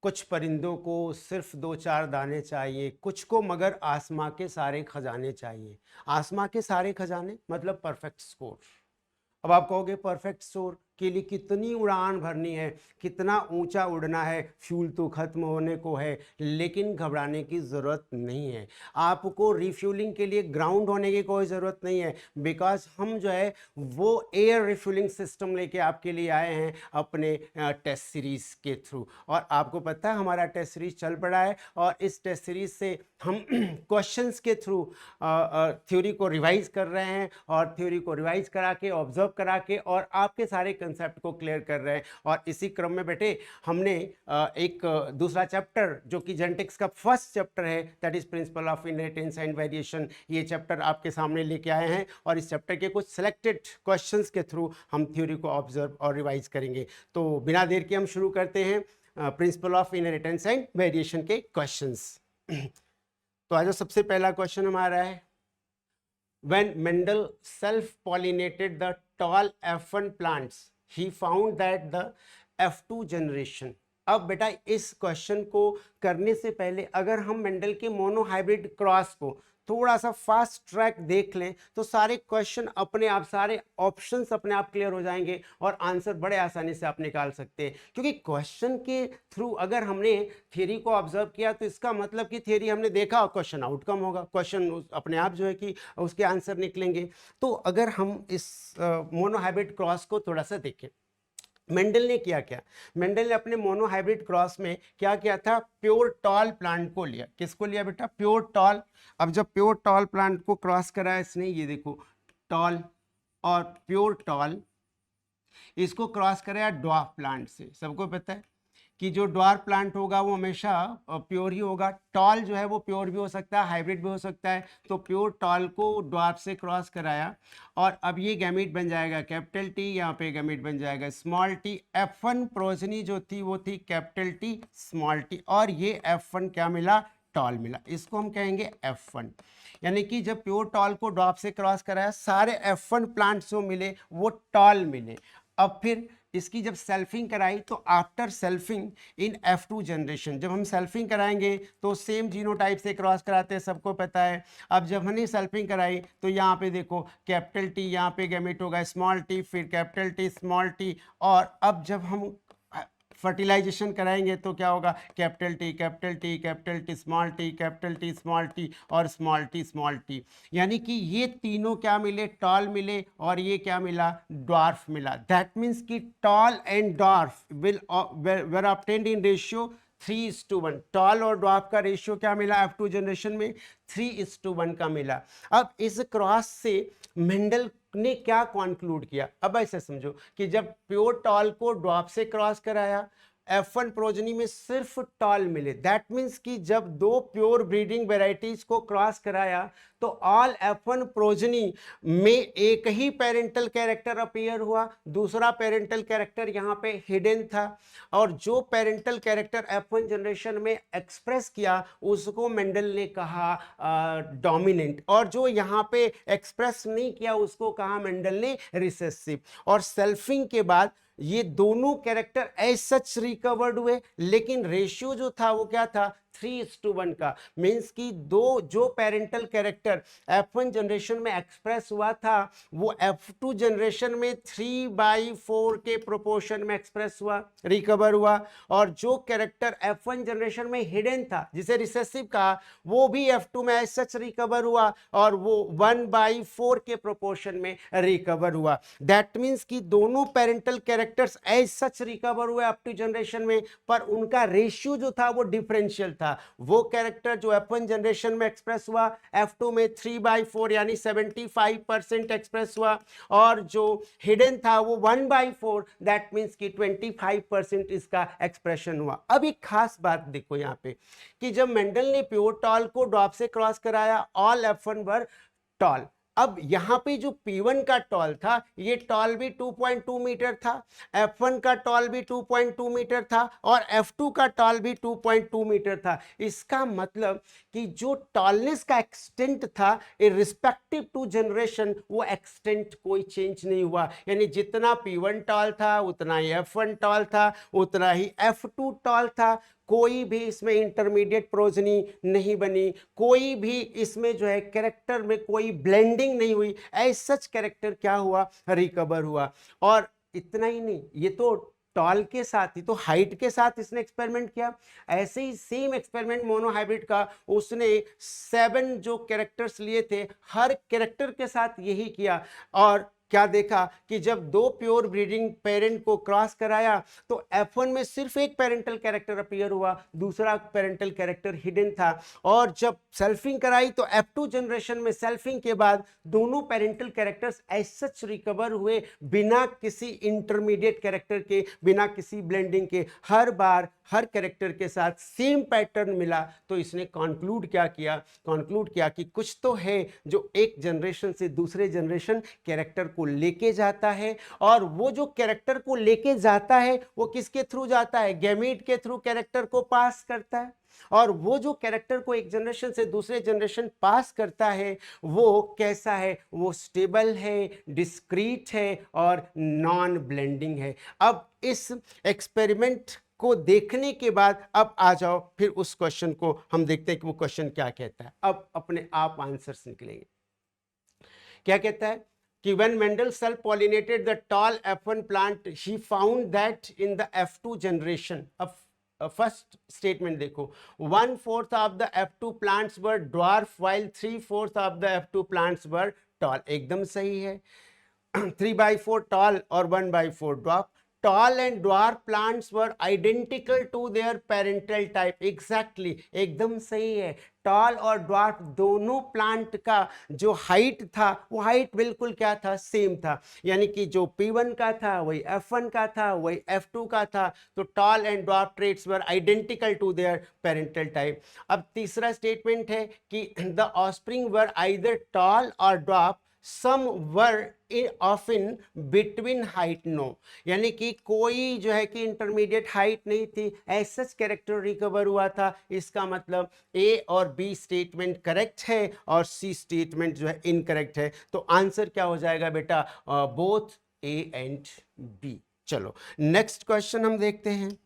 कुछ परिंदों को सिर्फ दो चार दाने चाहिए, कुछ को मगर आसमां के सारे खजाने चाहिए। आसमां के सारे खजाने मतलब परफेक्ट स्कोर। अब आप कहोगे परफेक्ट स्कोर के लिए कितनी उड़ान भरनी है, कितना ऊंचा उड़ना है, फ्यूल तो खत्म होने को है। लेकिन घबराने की ज़रूरत नहीं है, आपको रिफ्यूलिंग के लिए ग्राउंड होने की कोई ज़रूरत नहीं है। बिकॉज हम जो है वो एयर रिफ्यूलिंग सिस्टम लेके आपके लिए आए हैं अपने टेस्ट सीरीज़ के थ्रू। और आपको पता है हमारा टेस्ट सीरीज़ चल पड़ा है, और इस टेस्ट सीरीज़ से हम क्वेश्चंस के थ्रू थ्योरी को रिवाइज कर रहे हैं, और थ्योरी को रिवाइज करा के, ऑब्जर्व करा के, और आपके सारे कंसेप्ट को क्लियर कर रहे हैं। और इसी क्रम में बेटे हमने एक दूसरा चैप्टर जो कि जेनेटिक्स का फर्स्ट चैप्टर है, that is principle of inheritance and variation, ये चैप्टर आपके सामने लेके आए हैं। और इस चैप्टर के कुछ सिलेक्टेड क्वेश्चंस के थ्रू हम थ्योरी को ऑब्जर्व और रिवाइज करेंगे। तो बिना देर के हम शुरू करते हैं principle of inheritance and variation के क्वेश्चंस। तो आज सबसे पहला क्वेश्चन हमारा है, when Mendel self-pollinated the tall F1 plants, he found that the F2 generation। अब बेटा इस क्वेश्चन को करने से पहले अगर हम मेंडल के मोनोहाइब्रिड क्रॉस को थोड़ा सा फास्ट ट्रैक देख लें तो सारे क्वेश्चन अपने आप, सारे ऑप्शंस अपने आप क्लियर हो जाएंगे और आंसर बड़े आसानी से आप निकाल सकते हैं। क्योंकि क्वेश्चन के थ्रू अगर हमने थियरी को ऑब्जर्व किया तो इसका मतलब कि थियरी हमने देखा और क्वेश्चन आउटकम होगा, क्वेश्चन अपने आप जो है कि उसके आंसर निकलेंगे। तो अगर हम इस मोनोहाइब्रिड क्रॉस को थोड़ा सा देखें, मेंडल ने किया क्या, मेंडल ने अपने मोनोहाइब्रिड क्रॉस में क्या किया था, प्योर टॉल प्लांट को लिया। किसको लिया बेटा, प्योर टॉल। अब जब प्योर टॉल प्लांट को क्रॉस कराया इसने, ये देखो टॉल और प्योर टॉल, इसको क्रॉस कराया ड्वार्फ प्लांट से। सबको पता है कि जो ड्वार्फ प्लांट होगा वो हमेशा प्योर ही होगा। टॉल जो है वो प्योर भी हो सकता है, हाइब्रिड भी हो सकता है। तो प्योर टॉल को ड्वार्फ से क्रॉस कराया, और अब ये गैमीट बन जाएगा कैपिटल टी, यहाँ पे गैमीट बन जाएगा स्मॉल टी। F1 प्रोजनी जो थी वो थी कैपिटल टी स्मॉल टी, और ये F1 क्या मिला, टॉल मिला। इसको हम कहेंगे F1। यानी कि जब प्योर टॉल को ड्वार्फ से क्रॉस कराया, सारे F1 प्लांट्स जो मिले वो टॉल मिले। अब फिर इसकी जब सेल्फिंग कराई तो आफ्टर सेल्फिंग इन F2 जनरेशन, जब हम सेल्फिंग कराएंगे तो सेम जीनोटाइप से क्रॉस कराते हैं, सबको पता है। अब जब हमने सेल्फिंग कराई तो यहाँ पे देखो कैपिटल टी, यहाँ पे गैमेट होगा स्मॉल टी, फिर कैपिटल टी स्मॉल टी। और अब जब हम फर्टिलाइजेशन कराएंगे तो क्या होगा, capital T capital T capital T small T capital T small T और स्मॉल टी स्मॉल टी। यानी कि ये तीनों क्या मिले, टॉल मिले, और ये क्या मिला, ड्वार्फ मिला। दैट मीन्स कि tall and dwarf will were obtained in ratio 3:1। Tall और ड्वार्फ का रेशियो क्या मिला F2 जनरेशन में, 3:1 का मिला। अब इस क्रॉस से मेंडल ने क्या कॉन्क्लूड किया, अब ऐसे समझो कि जब प्योर टॉल को ड्वार्फ से क्रॉस कराया, F1 प्रोजनी में सिर्फ टॉल मिले। दैट मीन्स कि जब दो प्योर ब्रीडिंग वेराइटीज को क्रॉस कराया तो ऑल F1 प्रोजनी में एक ही पेरेंटल कैरेक्टर अपीयर हुआ, दूसरा पेरेंटल कैरेक्टर यहाँ पे हिडन था। और जो पेरेंटल कैरेक्टर F1 जनरेशन में एक्सप्रेस किया उसको मेंडल ने कहा डोमिनेंट, और जो यहाँ पे एक्सप्रेस नहीं किया उसको कहा मेंडल ने रिसेसिव। और सेल्फिंग के बाद ये दोनों कैरेक्टर एज सच रिकवर्ड हुए, लेकिन रेशियो जो था वो क्या था, 3:1 का। मीन्स कि दो जो पेरेंटल कैरेक्टर F1 जनरेशन में एक्सप्रेस हुआ था वो F2 जनरेशन में 3/4 के प्रोपोर्शन में एक्सप्रेस हुआ, रिकवर हुआ। और जो कैरेक्टर F1 जनरेशन में हिडन था, जिसे रिसेसिव कहा, वो भी F2 में एज सच रिकवर हुआ, और वो 1/4 के प्रोपोर्शन में रिकवर हुआ। दैट मीन्स कि दोनों parental characters as such recover हुए F2 जनरेशन में, पर उनका रेशियो जो था वो डिफरेंशियल था। वो कैरेक्टर जो F1 जनरेशन में एक्सप्रेस हुआ F2 में 3/4 यानी 75% एक्सप्रेस हुआ, और जो हिडन था वो 1/4, दैट मीन्स कि 25% इसका एक्सप्रेशन हुआ। अब एक खास बात देखो यहाँ पे कि जब मेंडल ने प्योर टॉल को ड्वार्फ से क्रॉस कराया, ऑल F1 वर टॉल। अब यहां पे जो P1 का टॉल था, ये टॉल भी 2.2 मीटर था, F1 का टॉल भी 2.2 मीटर था, और F2 का टॉल भी 2.2 मीटर था। इसका मतलब कि जो टॉलनेस का एक्सटेंट था इररिस्पेक्टिव टू जनरेशन, वो एक्सटेंट कोई चेंज नहीं हुआ। यानी जितना P1 टॉल था उतना ही F1 टॉल था, उतना ही F2 टॉल था। कोई भी इसमें इंटरमीडिएट प्रोजनी नहीं बनी, कोई भी इसमें जो है कैरेक्टर में कोई ब्लेंडिंग नहीं हुई, एज सच कैरेक्टर क्या हुआ, रिकवर हुआ। और इतना ही नहीं, ये तो टॉल के साथ ही, तो हाइट के साथ इसने एक्सपेरिमेंट किया। ऐसे ही सेम एक्सपेरिमेंट मोनोहाइब्रिड का, उसने 7 जो कैरेक्टर्स लिए थे, हर कैरेक्टर के साथ यही किया। और क्या देखा कि जब दो प्योर ब्रीडिंग पेरेंट को क्रॉस कराया तो F1 में सिर्फ एक पेरेंटल कैरेक्टर अपीयर हुआ, दूसरा पेरेंटल कैरेक्टर हिडन था। और जब सेल्फिंग कराई तो F2 जनरेशन में सेल्फिंग के बाद दोनों parental characters as such recover हुए, बिना किसी इंटरमीडिएट कैरेक्टर के, बिना किसी ब्लेंडिंग के। हर बार हर कैरेक्टर के साथ सेम पैटर्न मिला। तो इसने कंक्लूड क्या किया, कंक्लूड किया कि कुछ तो है जो एक जनरेशन से दूसरे जनरेशन कैरेक्टर को लेके जाता है। और वो जो कैरेक्टर को लेके जाता है वो किसके थ्रू जाता है, गैमीट के थ्रू कैरेक्टर को पास करता है। और वो जो कैरेक्टर को एक जनरेशन से दूसरे जनरेशन पास करता है वो कैसा है, वो स्टेबल है, डिस्क्रीट है और नॉन ब्लेंडिंग है। अब इस एक्सपेरिमेंट को देखने के बाद अब आ जाओ फिर उस क्वेश्चन को हम देखते हैं कि वो क्वेश्चन क्या कहता है। अब अपने आप आंसर्स निकलेंगे। क्या कहता है कि when Mendel self-pollinated the tall F1 plant, he found that in the F2 generation, first statement देखो, 1/4 of the F2 plants were dwarf while 3/4 of the F2 plants were tall। एकदम सही है। 3/4 tall और 1/4 dwarf। Tall and dwarf plants were identical to their parental type। Exactly एकदम सही है। Toll और dwarf दोनों प्लांट का जो हाइट था वो हाइट बिल्कुल क्या था, सेम था। यानी कि जो P1 का था वही F1 का था, वही F2 का था। तो tall and dwarf traits were identical to their parental type. अब तीसरा स्टेटमेंट है कि the offspring were either tall और dwarf, some were of in between height no. यानी कि कोई जो है कि इंटरमीडिएट हाइट नहीं थी, एज सच कैरेक्टर रिकवर हुआ था। इसका मतलब ए और बी स्टेटमेंट करेक्ट है और सी स्टेटमेंट जो है इनकरेक्ट है। तो आंसर क्या हो जाएगा बेटा, बोथ ए एंड बी। चलो नेक्स्ट क्वेश्चन हम देखते हैं।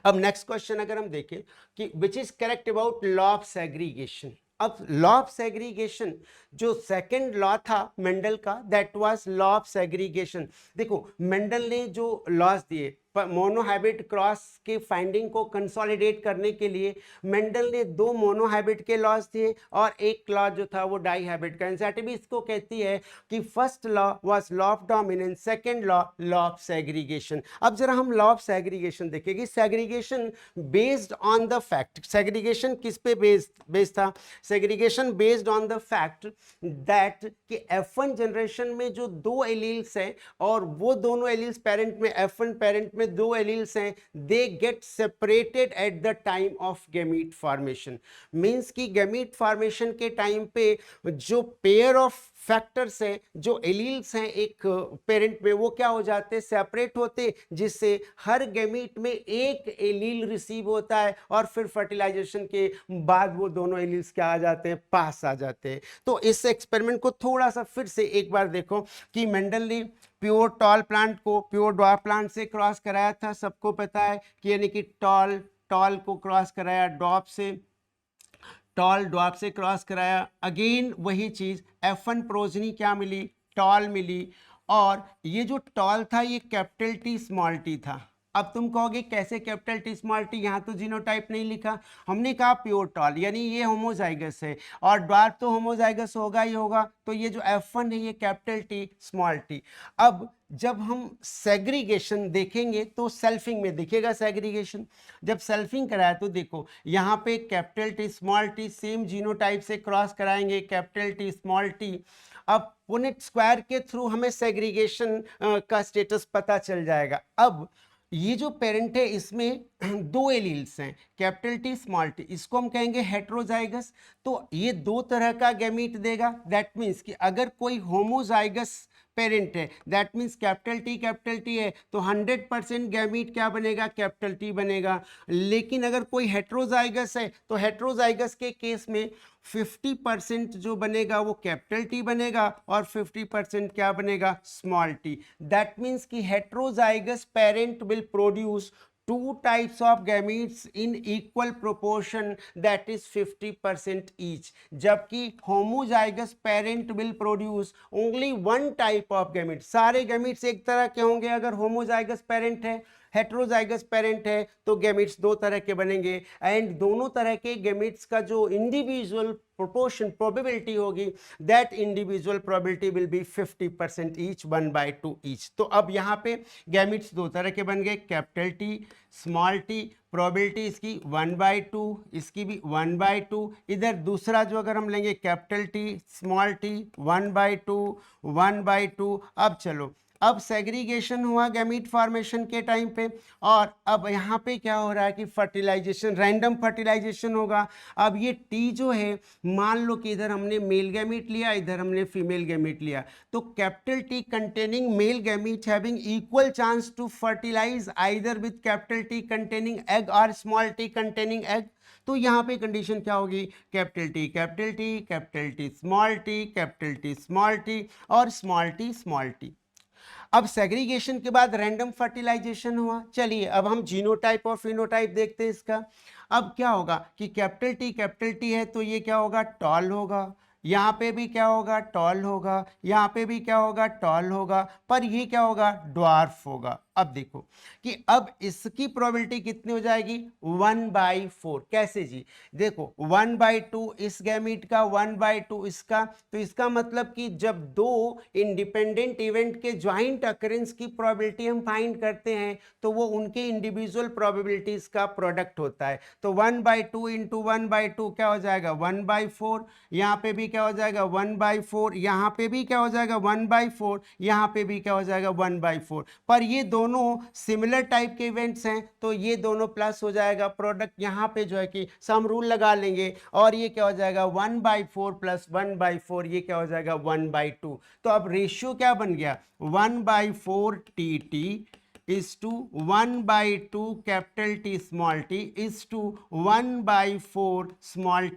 अब नेक्स्ट क्वेश्चन अगर हम देखें कि which is correct about law of segregation. अब लॉ ऑफ सेग्रीगेशन जो सेकंड लॉ था मेंडल का, that was law of segregation. देखो मेंडल ने जो लॉज दिए मोनोहाइब्रिड क्रॉस के फाइंडिंग को कंसोलिडेट करने के लिए, मेंडल ने 2 मोनोहाइब्रिड के लॉज दिए और एक लॉ जो था वो डाईहाइब्रिड का। एनसीईआरटी इसको कहती है कि first law was law of dominance, second law law of segregation. अब जरा हम लॉ ऑफ सेग्रीगेशन देखेंगे। Segregation based on the fact, segregation किस पे बेस्ड था, segregation based on the fact that कि F1 जनरेशन में जो 2 एलील्स हैं और वो दोनों एलील्स पेरेंट में, F1 पेरेंट में 2 एलील्स हैं, they get separated at the time of gamete formation. Means कि गैमीट फॉर्मेशन के टाइम पे जो पेयर ऑफ फैक्टर्स हैं, जो एलील्स हैं एक पेरेंट में, वो क्या हो जाते, सेपरेट होते, जिससे हर गैमीट में एक एलील रिसीव होता है और फिर फर्टिलाइजेशन के बाद वो दोनों एलील्स क्या आ जाते हैं, पास आ जाते हैं। तो इस एक्सपेरिमेंट को थोड़ा सा फिर से एक बार देखो कि मेंडल ने प्योर टॉल प्लांट को प्योर ड्वार्फ प्लांट से क्रॉस कराया था, सबको पता है कि यानी कि टॉल को क्रॉस कराया ड्वार्फ से, टॉल ड्वार्फ से क्रॉस कराया। अगेन वही चीज, F1 प्रोजनी क्या मिली, टॉल मिली। और ये जो टॉल था ये कैपिटल टी स्मॉल टी था। अब तुम कहोगे कैसे कैपिटल टी स्मॉल टी, यहाँ तो जीनोटाइप नहीं लिखा। हमने कहा प्योर टॉल यानी ये होमोजाइगस है और ड्वार्फ तो होमोजाइगस होगा ही होगा। तो ये जो F1 है ये कैपिटल टी स्मॉल टी। अब जब हम सेग्रीगेशन देखेंगे तो सेल्फिंग में दिखेगा सेग्रीगेशन। जब सेल्फिंग कराया तो देखो यहाँ पे capital T small T same genotype से क्रॉस कराएंगे, कैपिटल टी स्मॉल टी। अब पुनेट स्क्वायर के थ्रू हमें सेग्रीगेशन का स्टेटस पता चल जाएगा। अब ये जो पेरेंट है इसमें 2 एलील्स हैं, कैपिटल टी स्मॉल टी, इसको हम कहेंगे हेट्रोजाइगस। तो ये 2 तरह का गैमीट देगा। दैट मीन्स कि अगर कोई होमोजाइगस पेरेंट है, दैट मीन्स कैपिटल टी है तो 100% गैमीट क्या बनेगा, कैपिटल टी बनेगा। लेकिन अगर कोई हेट्रोजाइगस है तो हेट्रोजाइगस के केस में 50% जो बनेगा वो कैपिटल टी बनेगा और 50% क्या बनेगा, स्मॉल टी। दैट मीन्स कि heterozygous parent will produce two types of gametes in equal proportion, that is 50% each. जबकि homozygous parent will produce only one type of gametes. सारे gametes एक तरह के होंगे अगर homozygous parent है, हेट्रोजाइगस पेरेंट है तो गैमेट्स दो तरह के बनेंगे, एंड दोनों तरह के गैमेट्स का जो इंडिविजुअल प्रोपोर्शन प्रोबेबिलिटी होगी, that individual probability will be 50% each, 1/2 each. तो अब यहाँ पे गैमेट्स दो तरह के बन गए, capital T small T, probability इसकी 1/2, इसकी भी 1/2. इधर दूसरा जो अगर हम लेंगे कैपिटल टी स्मॉल टी 1/2 1/2. अब चलो, अब सेग्रीगेशन हुआ गैमीट फॉर्मेशन के टाइम पे, और अब यहाँ पे क्या हो रहा है कि फर्टिलाइजेशन, रैंडम फर्टिलाइजेशन होगा. अब ये टी जो है, मान लो कि इधर हमने मेल गैमीट लिया, इधर हमने फीमेल गैमीट लिया, तो capital T containing male gamete having equal chance to fertilise either with capital T containing egg और स्मॉल टी कंटेनिंग एग. तो यहाँ पे कंडीशन क्या होगी, capital T capital T, capital T small T, capital T small T और small T small T. अब segregation के बाद रैंडम फर्टिलाइजेशन हुआ. चलिए अब हम जीनोटाइप और फिनोटाइप देखते हैं इसका. अब क्या होगा कि कैपिटल टी है तो ये क्या होगा, टॉल होगा. यहाँ पे भी क्या होगा, टॉल होगा. यहाँ पे भी क्या होगा, टॉल होगा. पर ये क्या होगा, ड्वार्फ होगा. अब देखो कि अब इसकी प्रोबेबिलिटी कितनी हो जाएगी, 1/4. कैसे जी, देखो 1/2 इस गैमीट का, 1/2 इसका. तो इसका मतलब कि जब दो इंडिपेंडेंट इवेंट के ज्वाइंट अकरेंस की प्रोबेबिलिटी हम फाइंड करते हैं तो वो उनके इंडिविजुअल प्रोबेबिलिटीज का प्रोडक्ट होता है. तो 1/2 इंटू 1/2 क्या हो जाएगा, 1/4. यहाँ पे भी क्या हो जाएगा, 1/4. यहाँ पे भी क्या हो जाएगा, 1/4. यहाँ पे भी क्या हो जाएगा, 1/4. पर ये दोनों सिमिलर टाइप के इवेंट्स हैं तो ये दोनों प्लस हो जाएगा. प्रोडक्ट यहाँ पे जो है कि सम रूल लगा लेंगे और ये क्या हो जाएगा, 1/4 प्लस 1/4, ये क्या हो जाएगा, 1/2. तो अब रेशियो क्या बन गया, 1/4 T is to 1/2 capital T small t is to 1/4 small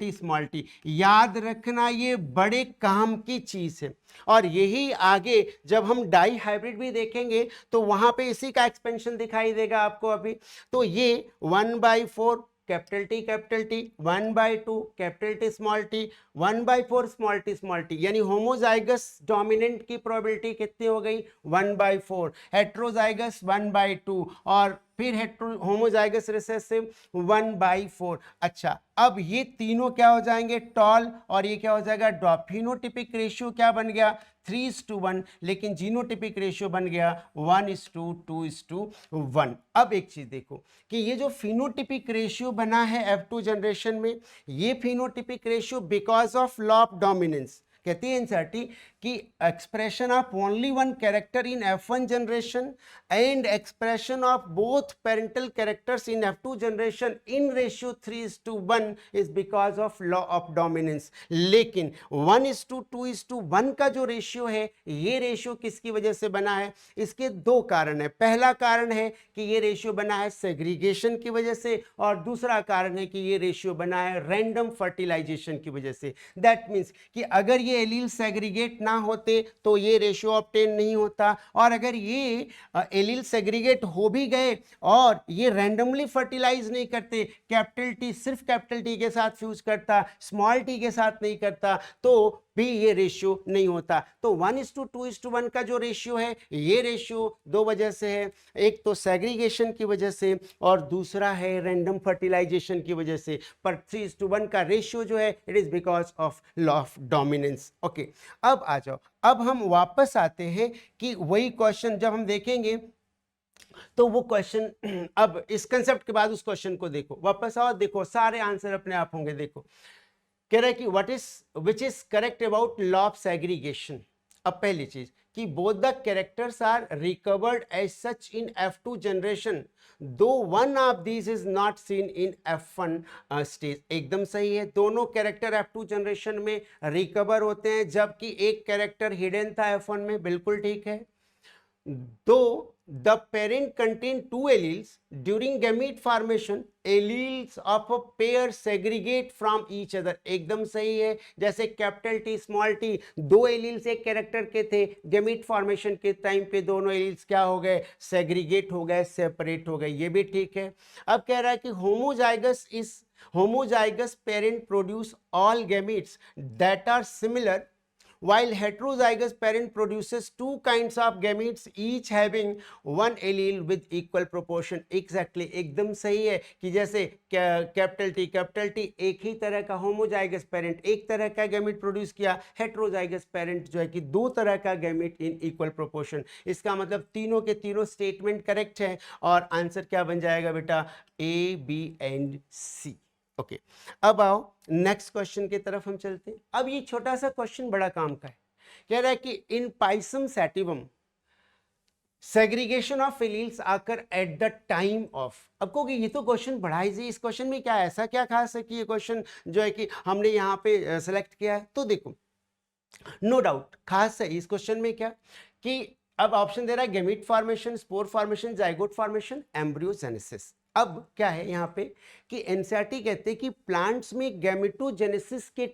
t. याद रखना ये बड़े काम की चीज है, और यही आगे जब हम डाई हाइब्रिड भी देखेंगे तो वहां पे इसी का एक्सपेंशन दिखाई देगा आपको अभी. तो ये 1/4 capital T 1/2 capital T small T 1/4 small T, यानी होमोजाइगस डोमिनेंट की प्रोबेबिलिटी कितनी हो गई, 1/4. हेट्रोजाइगस 1/2 और फिर होमोजाइगस रिसेसिव 1/4. अच्छा, अब ये तीनों क्या हो जाएंगे, टॉल, और ये क्या हो जाएगा, डॉप. फिनोटिपिक रेशियो क्या बन गया, 3:1, लेकिन जीनोटिपिक रेशियो बन गया 1:2:1. अब एक चीज देखो कि ये जो फिनोटिपिक रेशियो बना है F2 जनरेशन में, ये phenotypic ratio because of law of dominance. कहती है एनसीईआरटी कि expression of only one character in F1 generation and expression of both parental characters in F2 generation in ratio 3:1 is because of law of dominance. लेकिन 1:2:1 का जो ratio है, ये ratio किसकी वजह से बना है, इसके दो कारण है. पहला कारण है कि ये रेशियो बना है सेग्रीगेशन की वजह से, और दूसरा कारण है कि ये रेशियो बना है रैंडम फर्टिलाइजेशन की वजह से. दैट मीन्स कि अगर ये एलील सेग्रीगेट ना होते तो ये रेशियो ऑब्टेन नहीं होता, और अगर ये एलील सेग्रीगेट हो भी गए और ये रैंडमली फर्टिलाइज नहीं करते, कैपिटल टी सिर्फ कैपिटल टी के साथ फ्यूज करता, स्मॉल टी के साथ नहीं करता, तो भी ये रेशियो नहीं होता. तो 1:2:1 का जो रेशियो है, ये रेशियो दो वजह से है. एक तो सेग्रीगेशन की वजह से और दूसरा है रैंडम फर्टिलाइजेशन की वजह से. पर 3:1 का रेशियो जो है, it is because of law of dominance. Okay, अब आ जाओ, अब हम वापस आते हैं कि वही क्वेश्चन जब हम देखेंगे तो वो क्वेश्चन, अब इस कंसेप्ट के बाद उस क्वेश्चन को देखो, वापस आओ, देखो सारे आंसर अपने आप होंगे. देखो कह रहा है कि which is correct about law of segregation. अब पहली चीज कि both the characters are recovered as such in F2 generation though one of these is not seen in F1 stage. एकदम सही है, दोनों कैरेक्टर F2 जनरेशन में रिकवर होते हैं, जबकि एक कैरेक्टर हिडन था F1 में. बिल्कुल ठीक है. दो the parent contain two alleles. During gamete formation, alleles of a pair segregate from each other. एकदम सही है। जैसे कैपिटल टी स्मॉल टी, दो एलील्स एक कैरेक्टर के थे, गैमीट फॉर्मेशन के टाइम पे दोनों एलील्स क्या हो गए, सेग्रीगेट हो गए, सेपरेट हो गए, ये भी ठीक है। अब कह रहा है कि homozygous parent produce all gametes that are similar, while heterozygous parent produces two kinds of gametes each having one allele with equal proportion. Exactly, एकदम सही है कि जैसे कैपिटल टी एक ही तरह का होमोजाइगस पेरेंट एक तरह का गैमेट प्रोड्यूस किया, हेट्रोजाइगस पेरेंट जो है कि दो तरह का गैमेट इन इक्वल प्रोपोर्शन। इसका मतलब तीनों के तीनों स्टेटमेंट करेक्ट है और आंसर क्या बन जाएगा बेटा, A B and C. Okay, अब आओ नेक्स्ट क्वेश्चन की तरफ हम चलते हैं। अब ये छोटा सा क्वेश्चन बड़ा काम का है। कह रहा है कि in Pisum sativum segregation of alleles occur at the time of. अब कहोगे ये तो क्वेश्चन बड़ा इजी, इस क्वेश्चन में क्या ऐसा क्या खास है कि ये क्वेश्चन जो है कि हमने यहाँ पे सेलेक्ट किया है। तो देखो, नो डाउट खास है इस क्वेश्चन में क्या कि अब ऑप्शन दे रहा है gamete formation, spore formation, zygote formation, embryogenesis. अब क्या है यहाँ पे कि एनसीईआरटी कहते हैं कि प्लांट्स में गैमेटोजेनेसिस के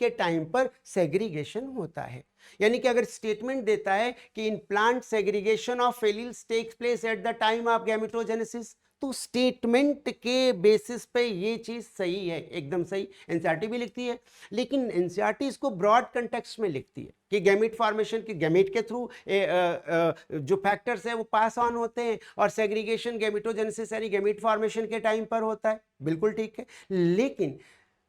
टाइम पर सेग्रीगेशन होता है। यानी कि अगर स्टेटमेंट देता है कि in plant segregation of alleles takes place at the time of gametogenesis, तो स्टेटमेंट के बेसिस पे ये चीज सही है, एकदम सही। एनसीईआरटी भी लिखती है, लेकिन एनसीईआरटी इसको ब्रॉड कंटेक्स्ट में लिखती है कि गैमेट फॉर्मेशन की गैमेट के थ्रू जो फैक्टर्स है वो पास ऑन होते हैं और सेग्रीगेशन गैमेटोजेनेसिस यानी गैमेट फॉर्मेशन के टाइम पर होता है, बिल्कुल ठीक है। लेकिन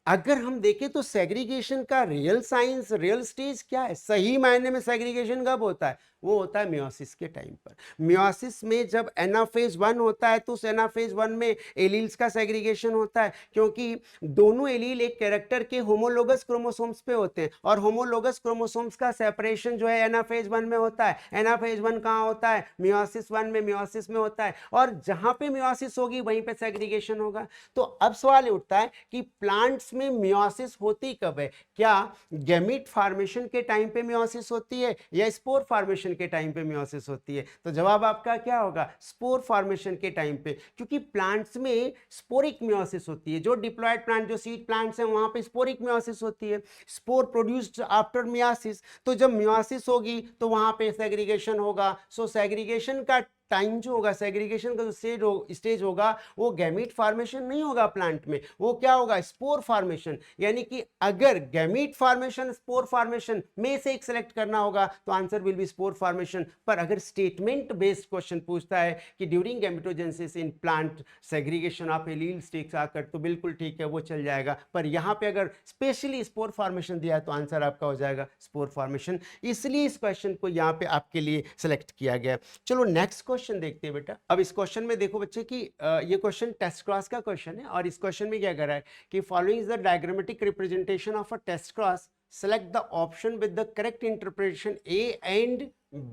अगर हम देखें तो सेग्रीगेशन का रियल साइंस, रियल स्टेज क्या है, सही मायने में सेग्रीगेशन कब होता है, वो होता है मियोसिस के टाइम पर। मियोसिस में जब एनाफेज 1 होता है तो उस एनाफेज 1 में एलील्स का सेग्रीगेशन होता है, क्योंकि दोनों एलील एक कैरेक्टर के होमोलोगस क्रोमोसोम्स पे होते हैं और होमोलोगस क्रोमोसोम्स का सेपरेशन जो है एनाफेज 1 में होता है। एनाफेज 1 कहाँ होता है, मियोसिस 1 में, मियोसिस में होता है, और जहां पे मियोसिस होगी वहीं पे सेग्रीगेशन होगा। तो अब सवाल उठता है कि प्लांट्स में मियोसिस होती कब है, क्या गैमीट फॉर्मेशन के टाइम पे मियोसिस होती है या स्पोर फॉर्मेशन के टाइम पे मियोसिस होती है? तो जवाब आपका क्या होगा, स्पोर फॉर्मेशन के टाइम पे, क्योंकि प्लांट्स में स्पोरिक मियोसिस होती है। जो डिप्लॉयड प्लांट, जो सीड प्लांट्स हैं, वहां पे स्पोरिक मियोसिस होती है, स्पोर प्रोड्यूस्ड आफ्टर मियोसिस। तो जब मियोसिस होगी तो वहां पे सेग्रीगेशन होगा। सो सेग्रीगेशन का टाइम जो होगा, सेग्रीगेशन का जो स्टेज होगा वो गैमीट फॉर्मेशन नहीं होगा प्लांट में, वो क्या होगा, स्पोर फॉर्मेशन। यानी कि अगर गैमीट फॉर्मेशन, स्पोर फॉर्मेशन में से एक सेलेक्ट करना होगा तो answer will be spore formation. पर अगर स्टेटमेंट बेस्ड क्वेश्चन पूछता है कि during gametogenesis in plant segregation of alleles takes आकर, तो बिल्कुल ठीक है, वो चल जाएगा। पर यहां पे अगर स्पेशली स्पोर फॉर्मेशन दिया है तो आंसर आपका हो जाएगा स्पोर फॉर्मेशन, इसलिए इस क्वेश्चन को यहां पे आपके लिए सेलेक्ट किया गया। चलो नेक्स्ट क्वेश्चन देखते हैं बेटा। अब इस क्वेश्चन में देखो बच्चे कि ये क्वेश्चन टेस्ट क्रॉस का क्वेश्चन है और इस क्वेश्चन में क्या कर रहा है कि following is the diagrammatic representation of a test cross, select the option with the correct interpretation A and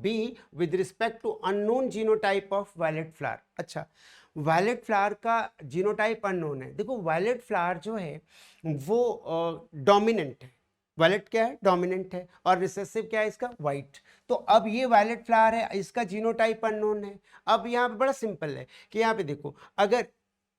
B with respect to unknown genotype of violet flower। अच्छा, वायलेट फ्लावर का जीनोटाइप अननोन है। देखो violet flower जो है वो dominant है, violet क्या है, डोमिनेंट है, और रिसेसिव क्या है इसका, वाइट। तो अब ये वायलेट फ्लावर है, इसका जीनोटाइप अननोन है। अब यहाँ पे बड़ा सिंपल है कि यहाँ पे देखो, अगर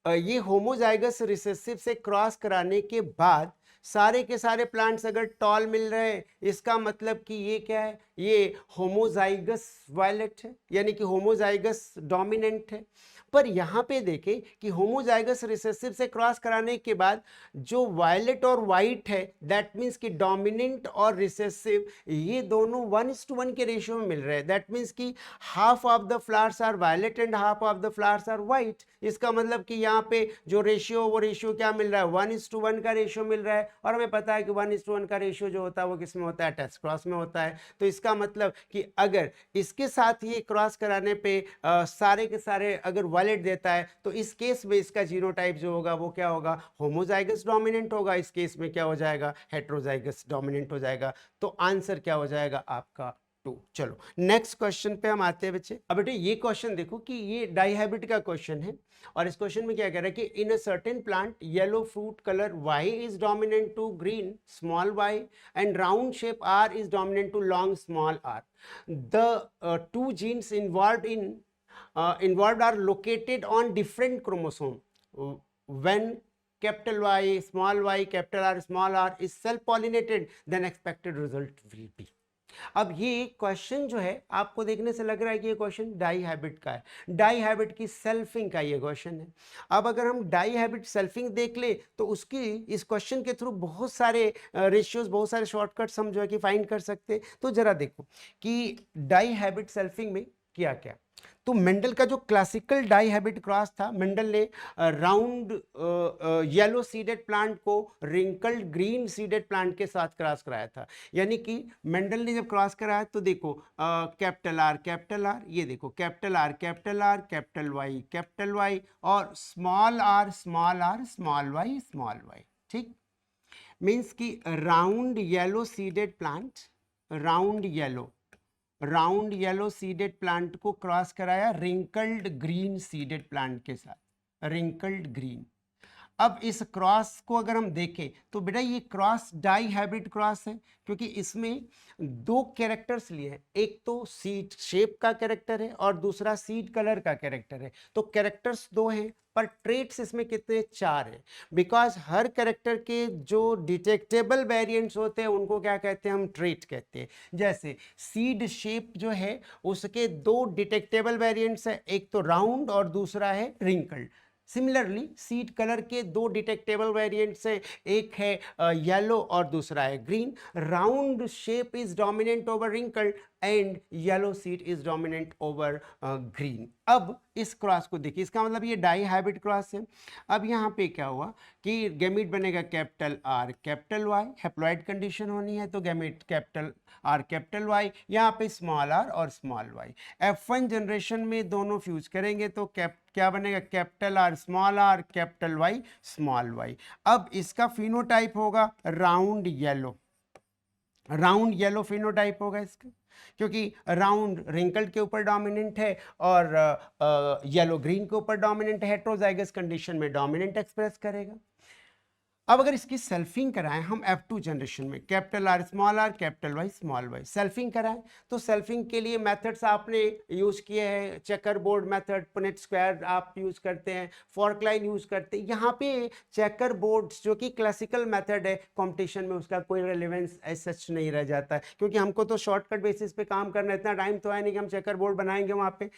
ये होमोजाइगस रिसेसिव से क्रॉस कराने के बाद सारे के सारे प्लांट्स अगर टॉल मिल रहे हैं, इसका मतलब कि ये क्या है, ये होमोजाइगस वायलेट है, यानी कि होमोजाइगस डोमिनेंट है। पर यहाँ पे देखें कि होमोजाइगस रिसेसिव से क्रॉस कराने के बाद जो वायलेट और वाइट है, दैट मीन्स कि डोमिनेंट और रिसेसिव ये दोनों 1:1 के रेशियो में मिल रहे हैं। दैट मीन्स कि half of the flowers are violet and half of the flowers are white. इसका मतलब कि यहाँ पे जो रेशियो, वो रेशियो क्या मिल रहा है, 1:1 का रेशियो मिल रहा है। और हमें पता है कि 1:1 का रेशियो जो होता है वो किस में होता है, टेस्ट क्रॉस में होता है। तो इसका मतलब कि अगर इसके साथ ये क्रॉस कराने पे सारे के सारे अगर वायलेट देता है, तो इस केस में इसका जीनोटाइप जो होगा वो क्या होगा, होमोजाइगस डोमिनेंट होगा। इस केस में क्या हो जाएगा, हेट्रोजाइगस डोमिनेंट हो जाएगा। तो आंसर क्या हो जाएगा आपका F2। चलो नेक्स्ट क्वेश्चन पे हम आते हैं बच्चे। अब बेटे ये क्वेश्चन देखो कि ये डाइहाइब्रिड का क्वेश्चन है और इस क्वेश्चन में क्या कह रहा है कि in a certain plant yellow fruit colour Y is dominant to green small y and round shape R is dominant to long small r। The two genes involved are located on different chromosome when capital Y, small y, capital R, small r is self-pollinated, then expected result will be। अब ये question जो है आपको देखने से लग रहा है कि ये क्वेश्चन डाइहाइब्रिड का है, डाइहाइब्रिड की सेल्फिंग का ये क्वेश्चन है। अब अगर हम डाइहाइब्रिड सेल्फिंग देख ले तो उसकी इस क्वेश्चन के थ्रू बहुत सारे रेशियोज, बहुत सारे शॉर्टकट्स हम जो है कि फाइंड कर सकते हैं। तो जरा देखो कि डाइहाइब्रिड सेल्फिंग में क्या क्या। तो मेंडल का जो क्लासिकल डाइहाइब्रिड क्रॉस था, मेंडल ने राउंड येलो सीडेड प्लांट को रिंकल्ड ग्रीन सीडेड प्लांट के साथ क्रॉस कराया था। यानी कि मेंडल ने जब क्रॉस कराया तो देखो कैपिटल आर, ये देखो कैपिटल आर कैपिटल वाई और स्मॉल आर स्मॉल वाई। ठीक, मीन्स कि round yellow seeded plant, round yellow seeded plant को क्रॉस कराया रिंकल्ड ग्रीन सीडेड प्लांट के साथ, रिंकल्ड ग्रीन। अब इस क्रॉस को अगर हम देखें तो बेटा ये क्रॉस डाइहाइब्रिड क्रॉस है क्योंकि इसमें दो कैरेक्टर्स लिए हैं, एक तो सीड शेप का कैरेक्टर है और दूसरा सीड कलर का कैरेक्टर है। तो कैरेक्टर्स दो हैं पर ट्रेट्स इसमें कितने, 4 हैं। बिकॉज हर कैरेक्टर के जो डिटेक्टेबल वेरिएंट्स होते हैं उनको क्या कहते हैं, हम ट्रेट कहते हैं। जैसे सीड शेप जो है उसके 2 डिटेक्टेबल वेरिएंट्स है, एक तो राउंड और दूसरा है रिंकल्ड। सिमिलरली सीड कलर के 2 डिटेक्टेबल वेरिएंट्स हैं, एक है येलो और दूसरा है green. Round shape is dominant over wrinkled and yellow seed is dominant over green. अब इस क्रॉस को देखिए, इसका मतलब ये डाइहाइब्रिड क्रॉस है। अब यहाँ पे क्या हुआ कि गैमीट बनेगा capital R capital Y, haploid condition होनी है तो gamete capital R capital Y, यहाँ पे स्मॉल आर और स्मॉल वाई। F1 जनरेशन में दोनों फ्यूज करेंगे तो क्या बनेगा, capital R capital Y small Y. अब इसका फिनोटाइप होगा राउंड येलो फिनोटाइप होगा इसका, क्योंकि राउंड रिंकल्ड के ऊपर डोमिनेंट है और येलो ग्रीन के ऊपर डोमिनेंट है, हेट्रोजाइगस कंडीशन में डोमिनेंट एक्सप्रेस करेगा। अब अगर इसकी सेल्फिंग कराएं हम F2 जनरेशन में, capital R capital Y small Y, selfing कराएं तो सेल्फिंग के लिए मेथड्स आपने यूज किए हैं, checker board method, Punnett square आप यूज करते हैं, फॉर्क लाइन यूज करते हैं। यहाँ पे चेकर बोर्ड जो कि क्लासिकल मेथड है, कंपटीशन में उसका कोई रेलेवेंस एज सच नहीं रह जाता है, क्योंकि हमको तो शॉर्टकट बेसिस पे काम करना है, इतना टाइम तो है नहीं कि हम चेकर बोर्ड बनाएंगे वहाँ पे।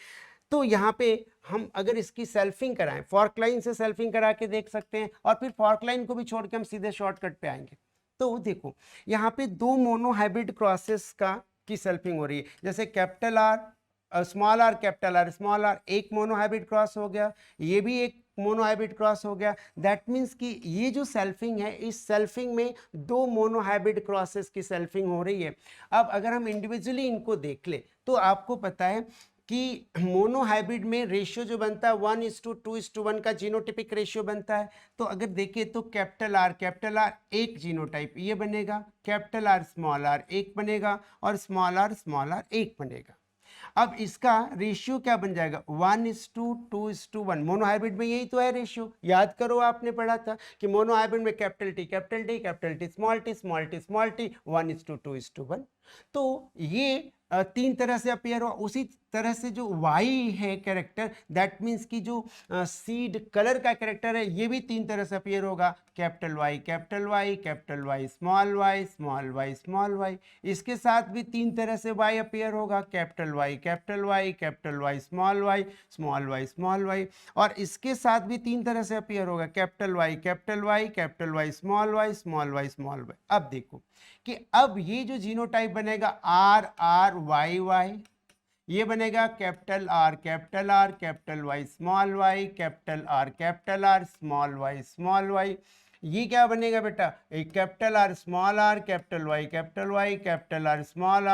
तो यहाँ पे हम अगर इसकी सेल्फिंग कराएं, फॉर्क लाइन से सेल्फिंग करा के देख सकते हैं और फिर फॉर्क लाइन को भी छोड़ के हम सीधे शॉर्टकट पे आएंगे। तो देखो यहाँ पे 2 मोनोहाइब्रिड क्रॉसेस की सेल्फिंग हो रही है। जैसे capital R small R capital R small R, एक मोनोहाइब्रिड क्रॉस हो गया, ये भी एक मोनोहाइब्रिड क्रॉस हो गया। दैट मीन्स कि ये जो सेल्फिंग है, इस सेल्फिंग में 2 मोनोहाइब्रिड क्रॉसेस की सेल्फिंग हो रही है। अब अगर हम इंडिविजुअली इनको देख ले तो आपको पता है कि मोनोहाइब्रिड में रेशियो जो बनता है 1:2:1 का जीनोटिपिक रेशियो बनता है। तो अगर देखें तो कैपिटल आर एक जीनोटाइप ये बनेगा, कैपिटल आर एक बनेगा और स्मॉल आर एक बनेगा। अब इसका रेशियो क्या बन जाएगा, 1:2:1। मोनोहाइब्रिड में यही तो है रेशियो, याद करो आपने पढ़ा था कि मोनोहाइब्रिड में कैपिटल टी स्मॉल टी 1:2:1। तो ये 3 तरह से अपेयर हुआ। उसी तरह से जो वाई है कैरेक्टर, दैट मीन्स की जो सीड कलर का कैरेक्टर है, ये भी 3 तरह से अपेयर होगा, कैपिटल वाई स्मॉल वाई। इसके साथ भी 3 तरह से वाई अपेयर होगा, कैपिटल वाई स्मॉल वाई। और इसके साथ भी 3 तरह से अपेयर होगा, कैपिटल वाई स्मॉल वाई। अब देखो कि अब ये जो जीनोटाइप बनेगा आर वाई, ये बनेगा capital R Y small Y, capital R small Y. ये क्या बनेगा बेटा, एक capital R capital Y capital R small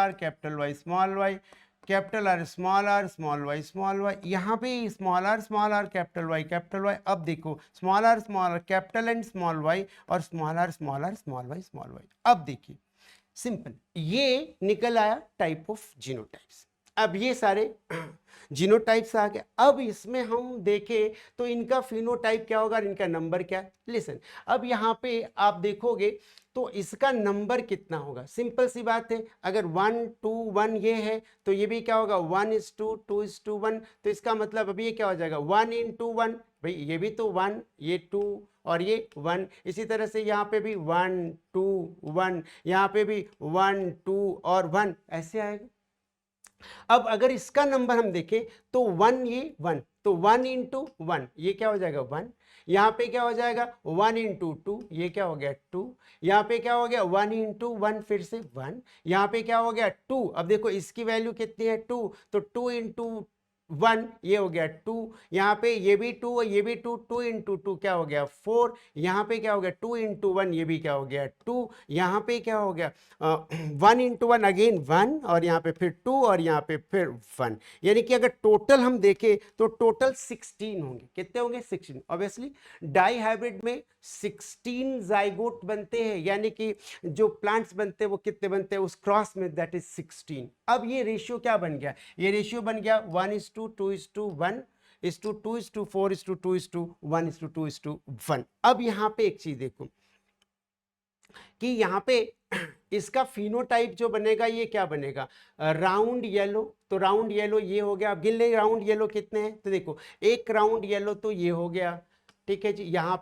Y capital R small Y. यहाँ पे स्मॉल आर कैपिटल वाई। अब देखो small R capital and small Y और स्मॉल आर स्मॉल वाई। अब देखिए सिंपल, ये निकल आया टाइप ऑफ जीनोटाइप्स। अब ये सारे जीनोटाइप्स आ गए। अब इसमें हम देखें तो इनका फिनोटाइप क्या होगा, इनका नंबर क्या है। लिसन, अब यहाँ पे आप देखोगे तो इसका नंबर कितना होगा, सिंपल सी बात है, अगर 1 2 1 ये है तो ये भी क्या होगा 1:2 2:1, तो इसका मतलब अभी ये क्या हो जाएगा 1 × 1, भाई ये भी तो 1, ये 2 और ये 1, इसी तरह से यहाँ पे भी 1 2 1, यहाँ पे भी 1 2 और 1 ऐसे आएगा। अब अगर इसका नंबर हम देखें तो 1 ये 1, तो 1 × 1 ये क्या हो जाएगा 1, यहाँ पे क्या हो जाएगा 1 × 2 ये क्या हो गया 2, यहाँ पे क्या हो गया 1 × 1 फिर से 1, यहाँ पे क्या हो गया 2। अब देखो इसकी वैल्यू कितनी है 2, तो 2 × 1 ये हो गया 2, यहाँ पे ये भी 2 और ये भी 2, 2 × 2 क्या हो गया 4, यहाँ पे क्या हो गया 2 × 1 ये भी क्या हो गया 2, यहाँ पे क्या हो गया 1 × 1 अगेन 1, और यहाँ पे फिर 2 और यहाँ पे फिर 1, यानी कि अगर टोटल हम देखें तो टोटल 16 होंगे। कितने होंगे 16। ऑब्वियसली डाई हाइब्रिड में 16 जाइगोट बनते हैं, यानी कि जो प्लांट्स बनते हैं वो कितने बनते हैं उस क्रॉस में, दैट इज 16। अब ये रेशियो क्या बन गया, ये रेशियो बन गया 1:2:1 2:4:2:1 अब यहाँ पे एक चीज देखो कि यहाँ पे इसका फिनोटाइप जो बनेगा ये क्या बनेगा राउंड येलो, तो राउंड येलो ये हो गया। अब गिन ले राउंड येलो कितने हैं, तो देखो एक राउंड येलो तो ये हो गया, ठीक है जी। यहाँ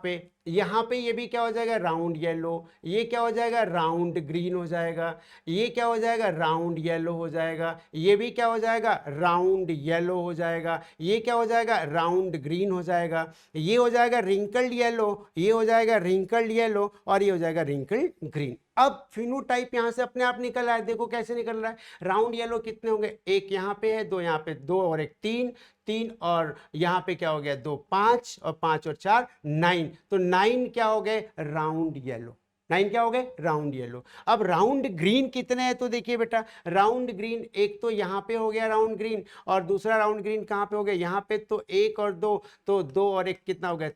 पे ये भी क्या हो जाएगा राउंड येलो, ये क्या हो जाएगा राउंड ग्रीन हो जाएगा, ये क्या हो जाएगा राउंड येलो हो जाएगा, ये भी क्या हो जाएगा राउंड येलो हो जाएगा, ये क्या हो जाएगा राउंड ग्रीन हो जाएगा, ये हो जाएगा रिंकल्ड येलो, ये हो जाएगा रिंकल्ड येलो और ये हो जाएगा रिंकल्ड ग्रीन। अब फिनोटाइप यहां से अपने आप निकल रहा है, देखो कैसे निकल रहा है। राउंड येलो कितने होंगे, एक यहाँ पे है, दो यहाँ पे, दो और एक 3 3 और यहाँ पे क्या हो गया 2 5 और 5 और 4 9, तो 9 क्या हो गए राउंड येलो, 9 क्या हो गए राउंड येलो। अब राउंड ग्रीन कितने हैं, तो देखिए बेटा राउंड ग्रीन एक तो यहाँ पे हो गया राउंड ग्रीन, और दूसरा राउंड ग्रीन कहाँ पे हो गया यहाँ पे, तो 1 और 2, तो 2 और 1 कितना हो गया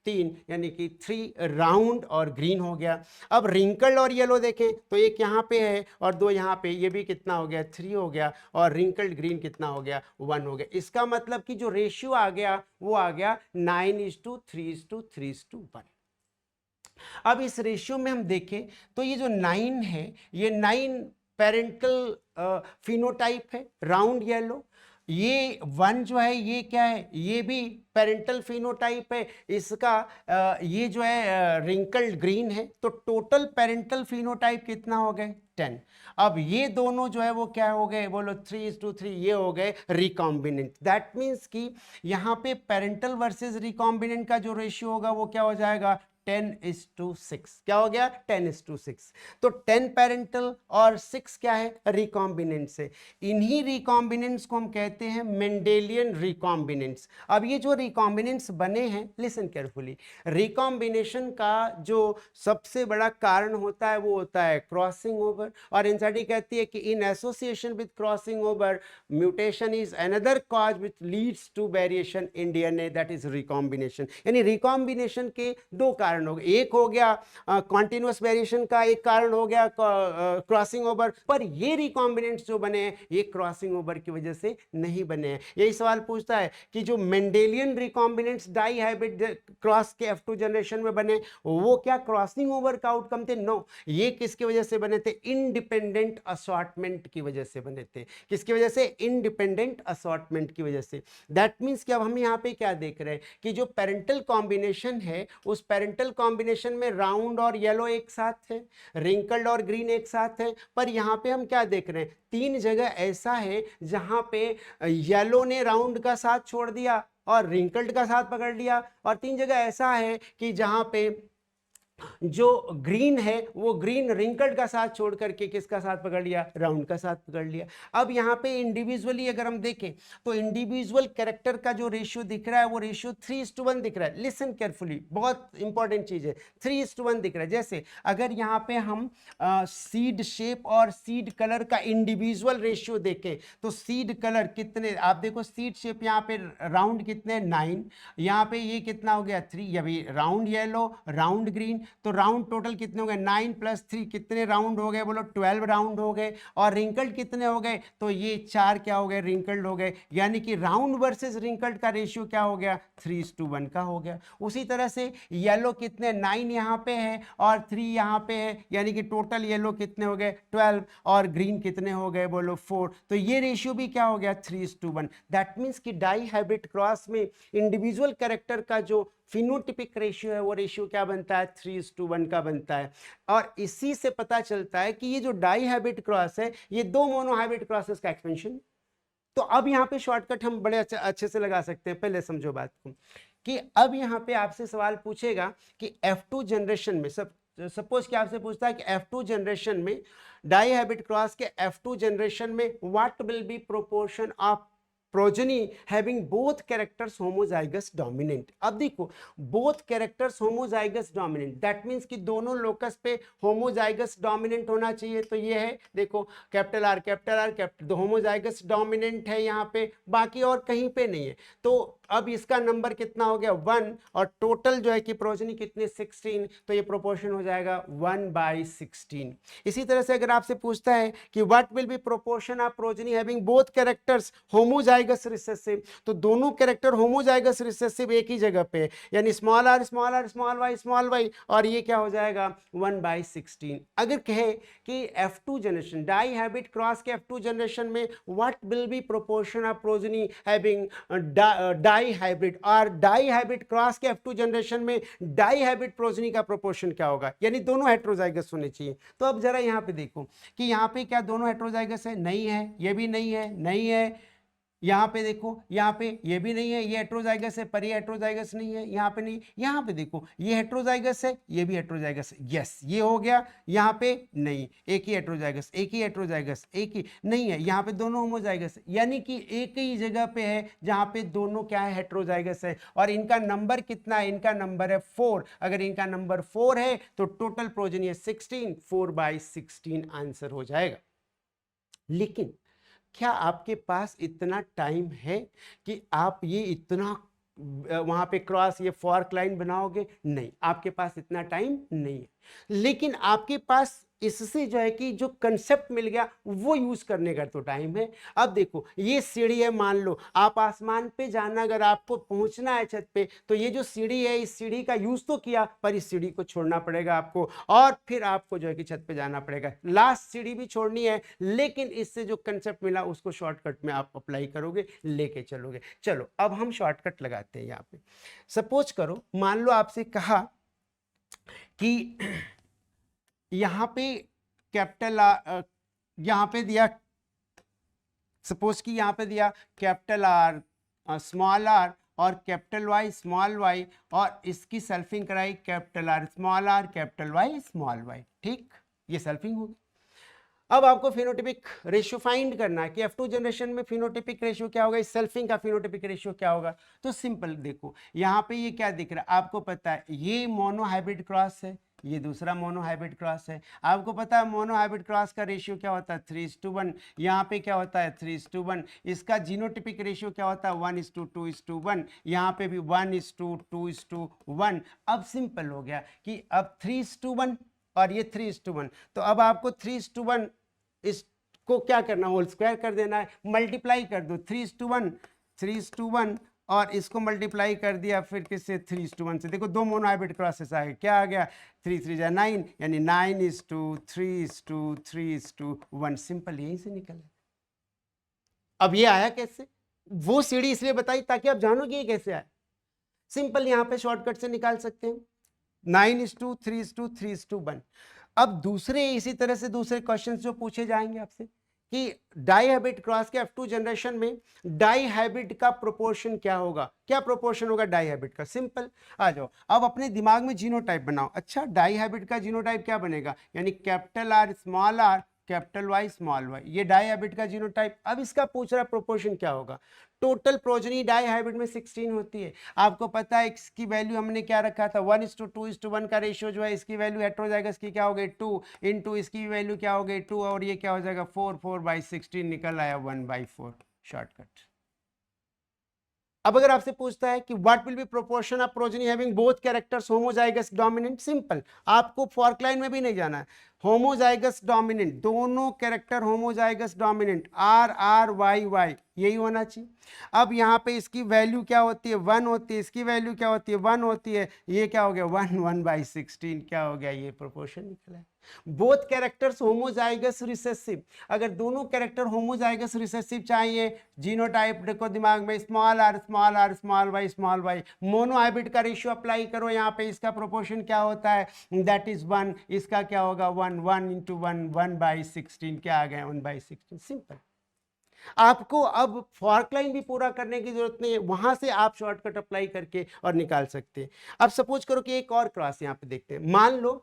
3, यानी कि 3 राउंड और ग्रीन हो गया। अब रिंकल्ड और येलो देखें तो एक यहाँ पे है और 2 यहाँ पे, ये भी कितना हो गया 3 हो गया, और रिंकल्ड ग्रीन कितना हो गया 1 हो गया। इसका मतलब कि जो रेशियो आ गया वो आ गया 9:3:3:1। अब इस रेशियो में हम देखें तो ये जो 9 है ये 9 पेरेंटल फिनोटाइप है राउंड येलो, ये 1 जो है ये क्या है ये भी पेरेंटल फिनोटाइप है, इसका ये जो है रिंकल्ड ग्रीन है, तो टोटल पेरेंटल फिनोटाइप कितना हो गए 10। अब ये दोनों जो है वो क्या हो गए बोलो 3:3, ये हो गए रिकॉम्बिनेंट। दैट मीन्स कि यहाँ पे पेरेंटल वर्सेस रिकॉम्बिनेंट का जो रेशियो होगा वो क्या हो जाएगा 10:6। क्या हो गया 10:6। तो 10 पेरेंटल और 6 क्या है रिकॉम्बिनेंट्स है। इन्हीं रिकॉम्बिनेंट्स को हम कहते हैं मेंडेलियन रिकॉम्बिनेंट्स। अब ये जो रिकॉम्बिनेंट्स बने हैं लिसन केयरफुली, रिकॉम्बिनेशन का जो सबसे बड़ा कारण होता है वो होता है क्रॉसिंग ओवर, और एनसीईआरटी कहती है कि in association with crossing over mutation is another cause which leads to variation in DNA, that is recombination. यानी रिकॉम्बिनेशन के दो कारण हो गए, एक हो गया कॉन्टिन्यूअस वेरिएशन का, एक कारण हो गया क्रॉसिंग ओवर। पर ये रिकॉम्बिनेंट्स जो बने हैं ये क्रॉसिंग ओवर की वजह से नहीं बने हैं। यही सवाल पूछता है कि जो Mendelian recombinants dihybrid cross के F2 जनरेशन में बने वो क्या क्रॉसिंग ओवर का आउटकम थे? नो, ये किसकी वजह से बने थे? इंडिपेंडेंट असॉर्टमेंट की वजह से बने थे। किसकी वजह से? इंडिपेंडेंट असॉर्टमेंट की वजह से। दैट मीन्स कि अब हम यहाँ पे क्या देख रहे हैं कि जो पेरेंटल कॉम्बिनेशन है उस पेरेंटल कॉम्बिनेशन में राउंड और येलो एक साथ है, रिंकल्ड और ग्रीन एक साथ है, पर यहाँ पे हम क्या देख रहे हैं 3 जगह ऐसा है जहां पे येलो ने राउंड का साथ छोड़ दिया और रिंकल्ड का साथ पकड़ लिया, और 3 जगह ऐसा है कि जहां पे जो ग्रीन है वो ग्रीन रिंकल्ड का साथ छोड़ करके किसका साथ पकड़ लिया? राउंड का साथ पकड़ लिया। अब यहाँ पे इंडिविजुअली अगर हम देखें तो इंडिविजुअल कैरेक्टर का जो रेशियो दिख रहा है वो रेशियो 3:1 दिख रहा है। लिसन केयरफुली, बहुत इंपॉर्टेंट चीज है, 3:1 दिख रहा है। जैसे अगर यहाँ पे हम सीड शेप और सीड कलर का इंडिविजुअल रेशियो देखें तो सीड कलर कितने, आप देखो सीड शेप यहाँ पे राउंड कितने 9, यहाँ पे ये कितना हो गया 3, ये भी राउंड येलो राउंड ग्रीन, तो राउंड टोटल कितने हो गए 9 + 3 कितने राउंड हो गए बोलो 12 राउंड हो गए। और रिंकल्ड कितने हो गए तो ये 4 क्या हो गए रिंकल्ड हो गए। यानी कि राउंड वर्सेस रिंकल्ड का रेशियो क्या हो गया 3:1 का हो गया। उसी तरह से येलो कितने 9 यहाँ पे है और 3 यहाँ पे है, यानी कि टोटल येलो कितने हो गए 12 और ग्रीन कितने हो गए बोलो 4। तो ये रेशियो भी क्या हो गया 3:1। दैट मीन्स कि डाई हाइब्रिड क्रॉस में इंडिविजुअल कैरेक्टर का जो फिनोटिपिक रेशियो है वो रेशियो क्या बनता है 3:1 का बनता है। और इसी से पता चलता है कि ये जो डाई हाइब्रिड क्रॉस है ये दो मोनो हाइब्रिड क्रॉसेस का एक्सपेंशन। तो अब यहाँ पे शॉर्टकट हम बड़े अच्छे से लगा सकते हैं। पहले समझो बात को कि अब यहाँ पे आपसे सवाल पूछेगा कि F2 जनरेशन में सपोज कि आपसे पूछता है कि F2 जनरेशन में डाई हाइब्रिड क्रॉस के F2 जनरेशन में what will be proportion of progeny having both characters homozygous dominant। अब देखो both characters homozygous dominant that means कि दोनों लोकस पे homozygous dominant होना चाहिए। तो ये है देखो capital R capital homozygous dominant है यहाँ पे, बाकी और कहीं पे नहीं है। तो अब इसका नंबर कितना हो गया 1 और टोटल जो है कि प्रोजनी कितने 16, तो ये प्रोपोर्शन हो जाएगा 1/16। इसी तरह से अगर आपसे पूछता है कि what will be proportion of progeny having both characters homozygous recessive, तो दोनों कैरेक्टर होमोजाइगस रिसेसिव एक ही जगह पे है, यानी स्मॉल आर स्मॉल वाई और ये क्या हो जाएगा 1/16। अगर कहे कि F2 generation die hybrid cross के F2 जनरेशन में what will be proportion of progeny having dihybrid और डाई हाइब्रिड क्रॉस के F2 जनरेशन में डाई हाइब्रिड प्रोजनी का प्रोपोर्शन क्या होगा, यानी दोनों हेट्रोजाइगस होने चाहिए। तो अब जरा यहाँ पे देखो कि यहाँ पे क्या दोनों हेट्रोजाइगस है, नहीं है, ये भी नहीं है, नहीं है। यहाँ पे देखो यहाँ पे ये भी नहीं है, ये हेट्रोजाइगस है पर ये हेट्रोजाइगस नहीं है, यहाँ पे नहीं। यहाँ पे देखो ये हेट्रोजाइगस है ये भी हेट्रोजाइगस है, यस ये हो गया। यहाँ पे नहीं, एक ही हेट्रोजाइगस एक ही हेट्रोजाइगस एक ही नहीं है, यहाँ पे दोनों होमोजाइगस है, यानी कि एक ही जगह पे है जहाँ पे दोनों क्या है हेट्रोजाइगस है। और इनका नंबर कितना है, इनका नंबर है 4। अगर इनका नंबर 4 है तो टोटल प्रोजनी है 16, 4/16 आंसर हो जाएगा। लेकिन क्या आपके पास इतना टाइम है कि आप ये इतना वहां पे क्रॉस ये फॉर्क लाइन बनाओगे? नहीं, आपके पास इतना टाइम नहीं है। लेकिन आपके पास इससे जो है कि जो कंसेप्ट मिल गया वो यूज करने का तो टाइम है। अब देखो ये सीढ़ी है, मान लो आप आसमान पे जाना, अगर आपको पहुंचना है छत पे, तो ये जो सीढ़ी है इस सीढ़ी का यूज तो किया पर इस सीढ़ी को छोड़ना पड़ेगा आपको और फिर आपको जो है कि छत पे जाना पड़ेगा। लास्ट सीढ़ी भी छोड़नी है, लेकिन इससे जो कंसेप्ट मिला उसको शॉर्टकट में आप अप्लाई करोगे, लेके चलोगे। चलो अब हम शॉर्टकट लगाते हैं। यहाँ पे सपोज करो, मान लो आपसे कहा कि यहाँ पे कैपिटल यहाँ पे दिया, सपोज कि यहाँ पे दिया कैपिटल आर स्मॉल आर और कैपिटल वाई स्मॉल वाई और इसकी सेल्फिंग कराई capital R capital Y small Y. ठीक, ये सेल्फिंग होगी। अब आपको फिनोटिपिक रेशियो फाइंड करना है कि F2 जनरेशन में फिनोटिपिक रेशियो क्या होगा, इस सेल्फिंग का फिनोटिपिक रेशियो क्या होगा। तो सिंपल देखो यहाँ पे ये क्या दिख रहा है आपको पता है, ये मोनो हाइब्रिड क्रॉस है, ये दूसरा मोनो हाइब्रिड क्रॉस है। आपको पता है मोनो हाइब्रिड क्रॉस का रेशियो क्या होता है 3:1। यहाँ पे क्या होता है 3:1। इसका जीनोटिपिक रेशियो क्या होता है 1:2:1। यहाँ पे भी 1:2:1। अब सिंपल हो गया कि अब 3:1 और ये 3:1, तो अब आपको 3:1 इसको क्या करना, होल स्क्वायर कर देना है, मल्टीप्लाई कर दो 3:1 और इसको मल्टीप्लाई कर दिया फिर किससे 3:1 से। देखो दो मोनो हाइब्रिड क्रॉसेस आ गए, क्या आ गया 3×3 = 9, यानी 9:3:3:1। सिंपल यहीं से निकला। अब ये आया कैसे, वो सीढ़ी इसलिए बताई ताकि आप जानो कि ये कैसे आया। सिंपल यहाँ पे शॉर्टकट से निकाल सकते हैं 9:3:3:1। अब दूसरे इसी तरह से दूसरे क्वेश्चंस जो पूछे जाएंगे आपसे कि डाई हाइब्रिड क्रॉस के F2 जनरेशन में डाई हाइब्रिड का प्रोपोर्शन क्या होगा, क्या प्रोपोर्शन होगा डाई हाइब्रिड का। सिंपल आ जाओ, अब अपने दिमाग में जीनोटाइप बनाओ। अच्छा डाई हाइब्रिड का जीनोटाइप क्या बनेगा, यानी capital R small R capital Y small Y, ये डाई हाइब्रिड का जीनोटाइप। अब इसका पूछ रहा प्रोपोर्शन क्या होगा। टोटल प्रोजनी डाई हाइब्रिड में 16 होती है। आपको पता है इसकी वैल्यू हमने क्या रखा था 1:2:1 का रेशियो जो है, इसकी वैल्यू हेट्रोजाइगस की क्या हो गई 2 इंटू इसकी वैल्यू क्या हो गई 2 और ये क्या हो जाएगा 4 4/16 निकल आया 1/4 शॉर्टकट। अब अगर आपसे पूछता है कि what will be proportion of progeny having both characters homozygous dominant, simple, आपको फॉर्क लाइन में भी नहीं जाना है, होमोजाइगस डोमिनेंट, दोनों character homozygous dominant, R R Y Y, यही होना चाहिए। अब यहाँ पे इसकी वैल्यू क्या होती है, 1 होती है, इसकी वैल्यू क्या होती है, 1 होती है, ये क्या हो गया 1/16, क्या हो गया, ये प्रोपोर्शन निकला है। बोथ कैरेक्टर्स होमोजाइगस रिसेसिव, अगर दोनों कैरेक्टर होमोजाइगस रिसेसिव चाहिए, जीनोटाइप देखो दिमाग में, small R small R small Y, monohybrid का रेशियो अप्लाई करो यहाँ पे, इसका प्रोपोर्शन क्या होता है, दैट इज 1, इसका क्या होगा 1 × 1 1/16, क्या आ गया 1/16, सिंपल। आपको अब फॉर्क लाइन भी पूरा करने की जरूरत नहीं है, वहां से आप शॉर्टकट अप्लाई करके और निकाल सकते हैं। अब सपोज करो कि एक और क्रॉस यहाँ पे देखते हैं, मान लो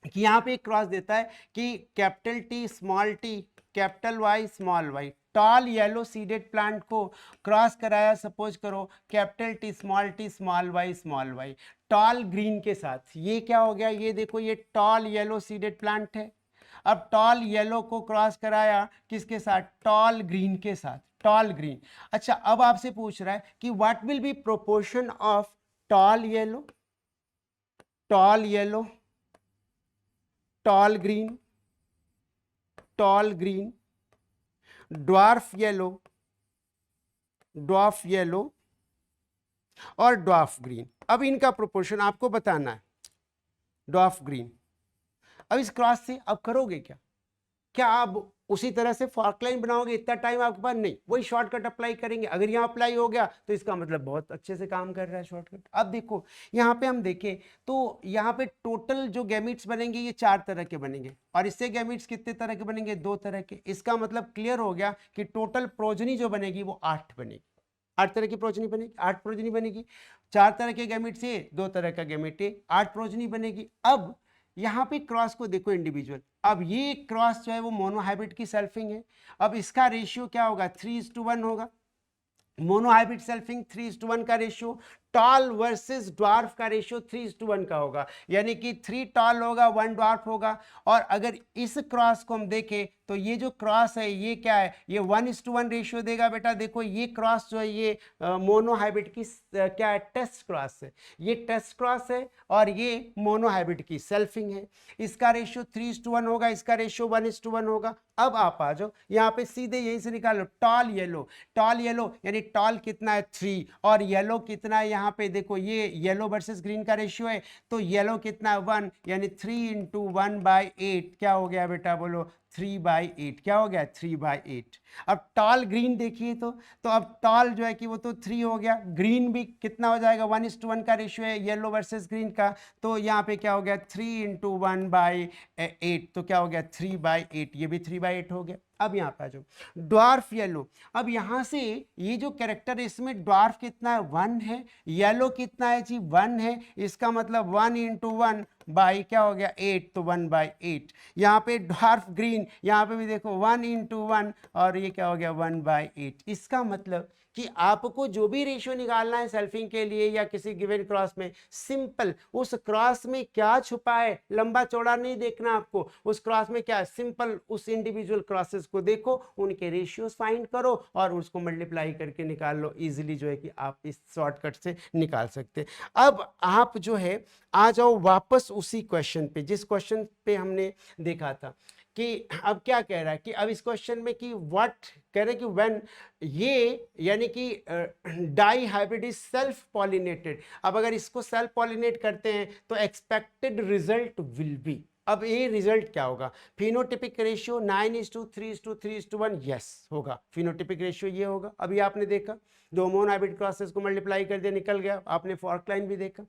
कि यहाँ पे एक क्रॉस देता है कि capital T small T capital Y small Y, tall yellow seeded plant को क्रॉस कराया, सपोज करो capital T small Y tall green के साथ, ये क्या हो गया, ये देखो ये टॉल येलो सीडेड प्लांट है। अब टॉल येलो को क्रॉस कराया किसके साथ, टॉल ग्रीन के साथ, टॉल ग्रीन। अच्छा, अब आपसे पूछ रहा है कि what will be proportion of tall yellow, tall yellow, tall green, tall green, dwarf yellow, dwarf yellow और ड्वार्फ ग्रीन। अब इनका प्रोपोर्शन आपको बताना है, ड्वार्फ ग्रीन। अब इस क्रॉस से अब करोगे क्या, क्या आप उसी तरह से फॉर्क लाइन बनाओगे, इतना टाइम आपके पास नहीं, वही शॉर्टकट अप्लाई करेंगे। अगर यहाँ अप्लाई हो गया तो इसका मतलब बहुत अच्छे से काम कर रहा है शॉर्टकट। अब देखो यहाँ पे हम देखें तो यहाँ पे टोटल जो गैमीट्स बनेंगे ये 4 तरह के बनेंगे, और इससे गैमीट्स कितने तरह के बनेंगे, 2 तरह के। इसका मतलब क्लियर हो गया कि टोटल प्रोजनी जो बनेगी वो 8 बनेगी, 8 तरह की प्रोजनी बनेगी, 8 प्रोजनी बनेगी। 4 तरह के गैमीट से 2 तरह का गैमीट है, 8 प्रोजनी बनेगी। अब यहाँ पे क्रॉस को देखो इंडिविजुअल, अब ये क्रॉस जो है वो मोनोहाइब्रिड की सेल्फिंग है। अब इसका रेशियो क्या होगा, 3:1 होगा, मोनोहाइब्रिड सेल्फिंग 3:1 का रेशियो। टॉल वर्सेस ड्वार्फ का रेशियो 3:1 का होगा, यानी कि 3 टॉल होगा 1 ड्वार्फ होगा। और अगर इस क्रॉस को हम देखें तो ये जो क्रॉस है ये क्या है, ये 1:1 रेशियो देगा बेटा। देखो ये क्रॉस जो है ये मोनोहाइब्रिड की क्या है, टेस्ट क्रॉस है, ये टेस्ट क्रॉस है, और ये मोनोहाइब्रिड की सेल्फिंग है। इसका रेशियो 3:1 होगा, इसका रेशियो 1:1 होगा। अब आप आ जाओ यहाँ पे सीधे यहीं से निकालो, टॉल येलो, टॉल येलो यानी टॉल कितना है 3 और येलो कितना है, यहाँ पे देखो ये येलो वर्सेस ग्रीन का रेशियो है, तो येलो कितना है 1, यानी 3 × 1/8 क्या हो गया बेटा, बोलो 3/8, क्या हो गया 3/8। अब टॉल ग्रीन देखिए तो अब टॉल जो है कि वो तो 3 हो गया, ग्रीन भी कितना हो जाएगा, 1:1 का रेशियो है येलो वर्सेस ग्रीन का, तो यहाँ पे क्या हो गया 3 × 1/8, तो क्या हो गया 3/8, ये भी 3/8 हो गया। अब यहाँ पे आ जाओ, ड्वार्फ येलो। अब यहाँ से ये जो कैरेक्टर है इसमें ड्वार्फ कितना है 1 है, येलो कितना है जी 1 है, इसका मतलब 1 × 1 बाई क्या हो गया 8, तो 1/8। यहाँ पे ड्वार्फ ग्रीन, यहाँ पे भी देखो 1 × 1 और ये क्या हो गया 1/8। इसका मतलब कि आपको जो भी रेशियो निकालना है सेल्फिंग के लिए या किसी गिवन क्रॉस में, सिंपल उस क्रॉस में क्या छुपा है, लंबा चौड़ा नहीं देखना आपको, उस क्रॉस में क्या है, सिंपल उस इंडिविजुअल क्रॉसेस को देखो, उनके रेशियोज फाइंड करो और उसको मल्टीप्लाई करके निकाल लो। इजीली जो है कि आप इस शॉर्टकट से निकाल सकते हैं। अब आप जो है आ जाओ वापस उसी क्वेश्चन पे जिस क्वेश्चन पे हमने देखा था कि अब क्या कह रहा है कि अब इस क्वेश्चन में कि व्हाट कह रहे हैं कि व्हेन ये यानी कि dihybrid is self pollinated. अब अगर इसको सेल्फ पॉलिनेट करते हैं तो एक्सपेक्टेड रिजल्ट विल बी, अब ये रिजल्ट क्या होगा, फिनोटिपिक रेशियो 9:3:3:1, यस होगा, फिनोटिपिक रेशियो ये होगा। अभी आपने देखा दो मोन हाइब्रिड क्रॉसेस को मल्टीप्लाई कर दिया निकल गया, आपने फॉर्क लाइन भी देखा।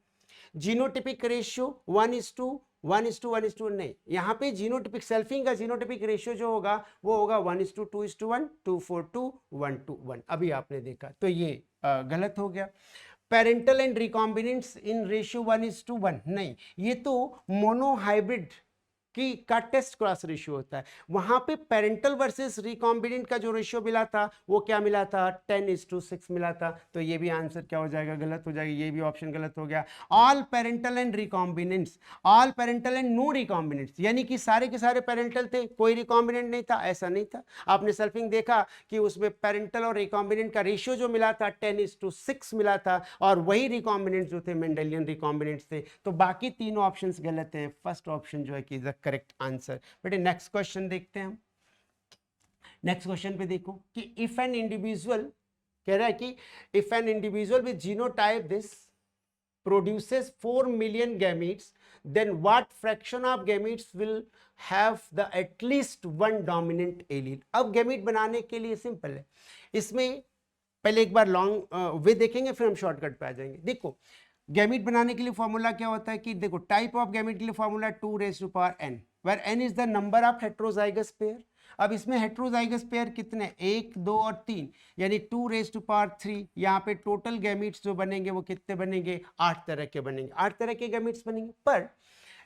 जीनोटिपिक रेशियो 1:1:1 नहीं, यहाँ पे जीनोटिपिक सेल्फिंग का जीनोटिपिक रेशियो जो होगा वो होगा 1:2:1 2:4:2 1:1। अभी आपने देखा तो ये गलत हो गया। Parental and recombinants in ratio 1:1 नहीं, ये तो मोनोहाइब्रिड का टेस्ट क्रॉस रेशियो होता है, वहां पे पेरेंटल वर्सेस रिकॉम्बिनेंट का जो रेशियो मिला था वो क्या मिला था, 10:6 मिला था। तो ये भी आंसर क्या हो जाएगा, गलत हो जाएगा, ये भी ऑप्शन गलत हो गया। All parental and recombinants, all parental and no recombinants, यानी कि सारे के सारे पेरेंटल थे, कोई रिकॉम्बिनेंट नहीं था, ऐसा नहीं था। आपने सल्फिंग देखा कि उसमें पेरेंटल और रिकॉम्बिनेंट का रेशियो जो मिला था 10:6 मिला था, और वही रिकॉम्बिनेंट जो थे मेंडेलियन रिकॉम्बिनेंट्स थे। तो बाकी तीनों ऑप्शंस गलत हैं, फर्स्ट ऑप्शन जो है कि द करेक्ट आंसर। बेटे नेक्स्ट क्वेश्चन देखते हैं हम। नेक्स्ट क्वेश्चन पे देखो कि इफ एन इंडिविजुअल, कह रहा है कि if an individual with genotype this produces 4 million gametes, then what fraction of gametes will have the at least one dominant allele? अब गैमीट बनाने के लिए सिंपल है, इसमें पहले एक बार लॉन्ग वे देखेंगे फिर हम शॉर्टकट पे आ जाएंगे। देखो गैमीट बनाने के लिए फॉर्मूला क्या होता है कि देखो टाइप ऑफ गैमीट के लिए formula 2n, where n is the number of heterozygous pair। अब इसमें हेट्रोजाइगस पेयर कितने, 1, 2 और 3, यानी 2⁻3। यहाँ पे टोटल गैमीट्स जो बनेंगे वो कितने बनेंगे, 8 तरह के बनेंगे, 8 तरह के गैमीट्स बनेंगे। पर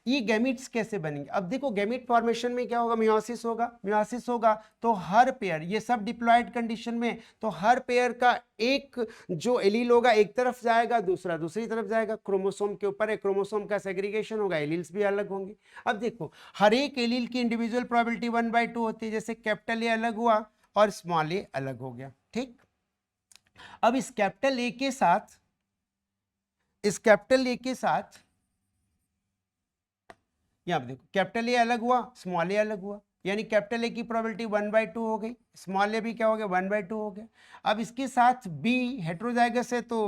ये गैमीट्स कैसे बनेंगे, अब देखो गैमीट फॉर्मेशन में क्या होगा, मियोसिस होगा, मियोसिस होगा तो हर पेयर, ये सब डिप्लॉयड कंडीशन में, तो हर पेयर का एक जो एलील होगा एक तरफ जाएगा, दूसरा दूसरी तरफ जाएगा, क्रोमोसोम के ऊपर है, क्रोमोसोम का सेग्रीगेशन होगा, एलील्स भी अलग होंगे। अब देखो हर एक एलील की इंडिविजुअल प्रोबेबिलिटी 1/2 होती है, जैसे कैपिटल ए अलग हुआ और स्मॉल ए अलग हो गया, ठीक। अब इस कैपिटल ए के साथ, इस कैपिटल ए के साथ यहाँ पे देखो कैपिटल ए अलग हुआ, स्मॉल ए अलग हुआ, यानी कैपिटल ए की प्रोबेबिलिटी 1/2 हो गई, स्मॉल ए भी क्या हो गया, 1/2 हो गया। अब इसके साथ बी हेट्रोजाइगस है तो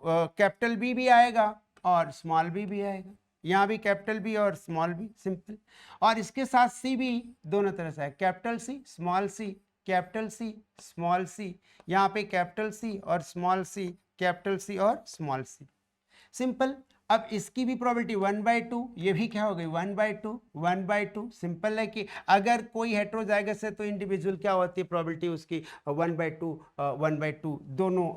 कैपिटल बी भी आएगा और स्मॉल बी भी आएगा, यहाँ भी कैपिटल बी और स्मॉल बी, सिंपल। और इसके साथ सी भी दोनों तरह से है, capital C small C, capital C small C, यहाँ पे कैपिटल सी और स्मॉल सी, कैपिटल सी और स्मॉल सी, सिंपल। अब इसकी भी प्रोबेबिलिटी 1/2, ये भी क्या हो गई 1/2, 1/2, सिंपल है कि अगर कोई हेट्रोजाइगस है तो इंडिविजुअल क्या होती है प्रोबेबिलिटी उसकी 1/2, 1/2, दोनों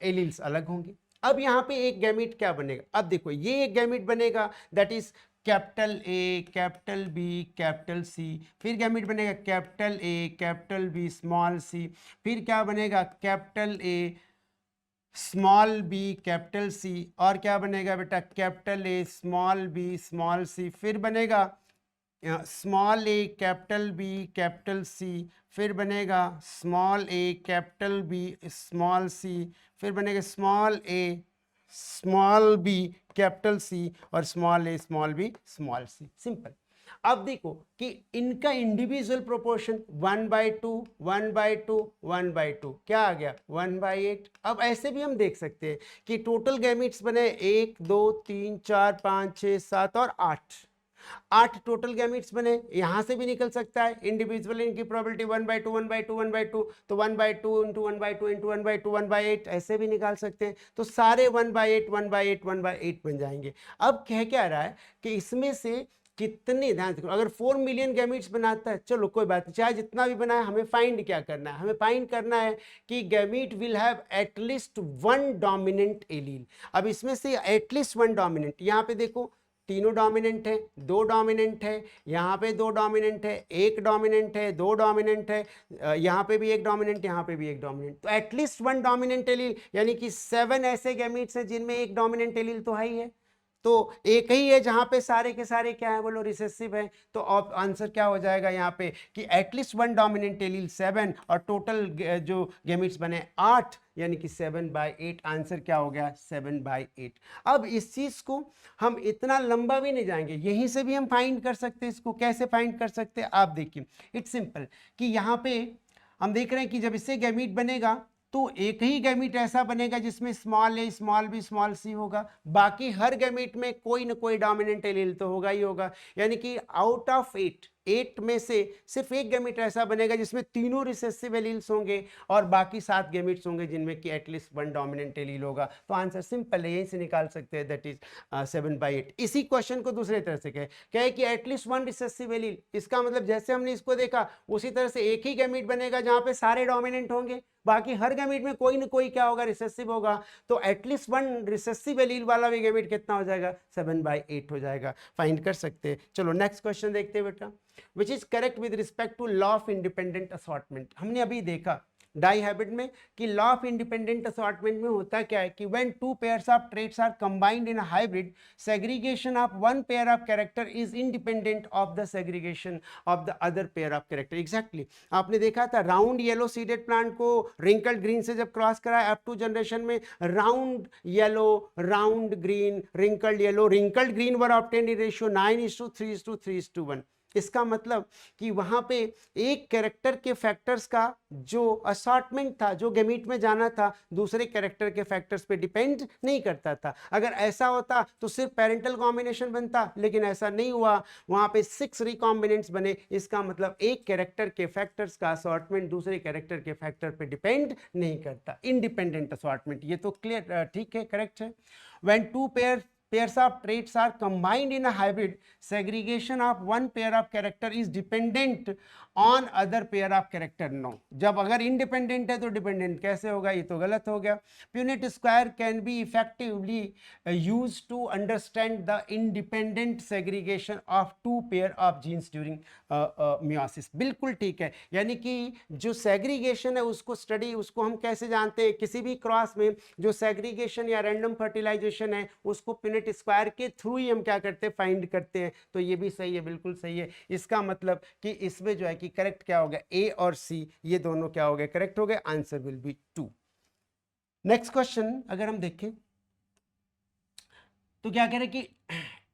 एलील्स अलग होंगे। अब यहाँ पे एक गैमीट क्या बनेगा, अब देखो ये एक गैमीट बनेगा that is capital A, capital B, capital C, फिर गैमीट बनेगा capital A, capital B, small C, फिर क्या बनेगा capital A, small B, capital C, और क्या बनेगा बेटा capital A, small B, small C, फिर बनेगा small A, capital B, capital C, फिर बनेगा small A, capital B, small C, फिर बनेगा small A, small B, capital C, और small A, small B, small C, simple. अब देखो कि इनका इंडिविजुअल प्रोपोर्शन 1/2, 1/2, 1/2 क्या आ गया 1/8। अब ऐसे भी हम देख सकते हैं कि टोटल गैमीट्स बने 1, 2, 3, 4, 5, 6, 7 और 8 टोटल गैमीट्स बने। यहां से भी निकल सकता है इंडिविजुअल इनकी प्रोबेबिलिटी 1/2, 1/2, 1/2, तो 1/2 इंटू 1/2 इंटू 1/2, 1/8 ऐसे भी निकाल सकते हैं। तो सारे 1/8, 1/8, 1/8 बन जाएंगे। अब कह क्या रहा है कि इसमें से कितने, ध्यान रखो अगर 4 मिलियन गैमीट्स बनाता है, चलो कोई बात नहीं, चाहे जितना भी बनाए, हमें फाइंड क्या करना है, हमें फाइंड करना है कि gamete will have at least 1 dominant allele. अब इसमें से एटलीस्ट 1 डोमिनेंट, यहाँ पे देखो तीनों डोमिनेंट है, 2 डोमिनेंट है, यहाँ पे 2 डोमिनेंट है, 1 डोमिनेंट है, 2 डोमिनेंट है, यहाँ पे भी 1 डोमिनेंट, यहाँ पे भी 1 डोमिनेंट, तो एटलीस्ट 1 डोमिनेंट एलील, यानी कि 7 ऐसे गैमीट्स हैं जिनमें 1 डोमिनेंट एलील तो है ही है। तो एक ही है जहां पे सारे के सारे क्या है बोलो रिसेसिव है। तो आंसर क्या हो जाएगा यहाँ पे कि एटलीस्ट 1 डोमिनेंट एलील 7 और टोटल जो गैमीट्स बने 8, यानी कि 7/8। आंसर क्या हो गया 7/8। अब इस चीज को हम इतना लंबा भी नहीं जाएंगे, यहीं से भी हम फाइंड कर सकते हैं। इसको कैसे फाइंड कर सकते हैं आप देखिए, इट्स सिंपल कि यहाँ पे हम देख रहे हैं कि जब इससे गैमीट बनेगा तो एक ही गैमीट ऐसा बनेगा जिसमें small A, small B, small सी होगा, बाकी हर गैमीट में कोई ना कोई डोमिनेंट एलील तो होगा ही होगा। यानी कि आउट ऑफ 8 8 में से सिर्फ एक गैमेट ऐसा बनेगा जिसमें तीनों रिसेसिव एलील्स होंगे और बाकी 7 गैमेट्स होंगे जिनमें कि एटलीस्ट 1 डोमिनेंट एलील होगा। तो आंसर सिंपल है, यहीं से निकाल सकते हैं, दैट इज 7/8। इसी क्वेश्चन को दूसरे तरह से कहे कि एटलीस्ट 1 रिसेसिव एलील, इसका मतलब जैसे हमने इसको देखा उसी तरह से एक ही गैमेट बनेगा जहां पे सारे डोमिनेंट होंगे, बाकी हर गैमेट में कोई न कोई क्या होगा, रिसेसिव होगा। तो एटलीस्ट 1 रिसेसिव एलील वाला भी गैमेट कितना हो जाएगा, 7/8 हो जाएगा। फाइंड कर सकते हैं। चलो नेक्स्ट क्वेश्चन देखते हैं बेटा। Which is correct with respect to law of independent assortment. हमने अभी देखा डाई हैबिट में कि लॉ ऑफ इंडिपेंडेंट असॉर्टमेंट में होता क्या है कि when 2 pairs of traits are combined in a hybrid, segregation of 1 pair of character is independent of the segregation of the other pair of character. Exactly आपने देखा था राउंड येलो सीडेड प्लांट को wrinkled green से जब cross कराया F2 generation में, round yellow, round green, wrinkled yellow, wrinkled green were obtained in ratio 9:3:3:1। इसका मतलब कि वहां पे एक कैरेक्टर के फैक्टर्स का जो असॉर्टमेंट था, जो गैमीट में जाना था, दूसरे कैरेक्टर के फैक्टर्स पे डिपेंड नहीं करता था। अगर ऐसा होता तो सिर्फ पेरेंटल कॉम्बिनेशन बनता, लेकिन ऐसा नहीं हुआ, वहां पे 6 रिकॉम्बिनेंट्स बने। इसका मतलब एक कैरेक्टर के फैक्टर्स का असॉर्टमेंट दूसरे कैरेक्टर के फैक्टर पे डिपेंड नहीं करता, इंडिपेंडेंट असॉर्टमेंट। ये तो क्लियर, ठीक है, करेक्ट है। When 2 pairs of traits are combined in a hybrid, segregation of 1 pair of character is dependent on other pair of character। no, जब अगर independent है तो dependent कैसे होगा, ये तो गलत हो गया। Punnett square can be effectively used to understand the independent segregation of 2 pair of genes during meiosis। बिल्कुल ठीक है, यानी कि जो segregation है उसको स्टडी, उसको हम कैसे जानते हैं, किसी भी क्रॉस में जो segregation या रैंडम फर्टिलाइजेशन है उसको पुनेट स्क्वायर के थ्रू ही हम क्या करते हैं, फाइंड करते हैं। तो ये भी सही है, बिल्कुल सही है। इसका मतलब कि इसमें जो है कि करेक्ट क्या हो गया, ए और सी ये दोनों क्या हो गए, करेक्ट हो गए। Answer will be 2। Next question अगर हम देखें तो क्या कह रहे कि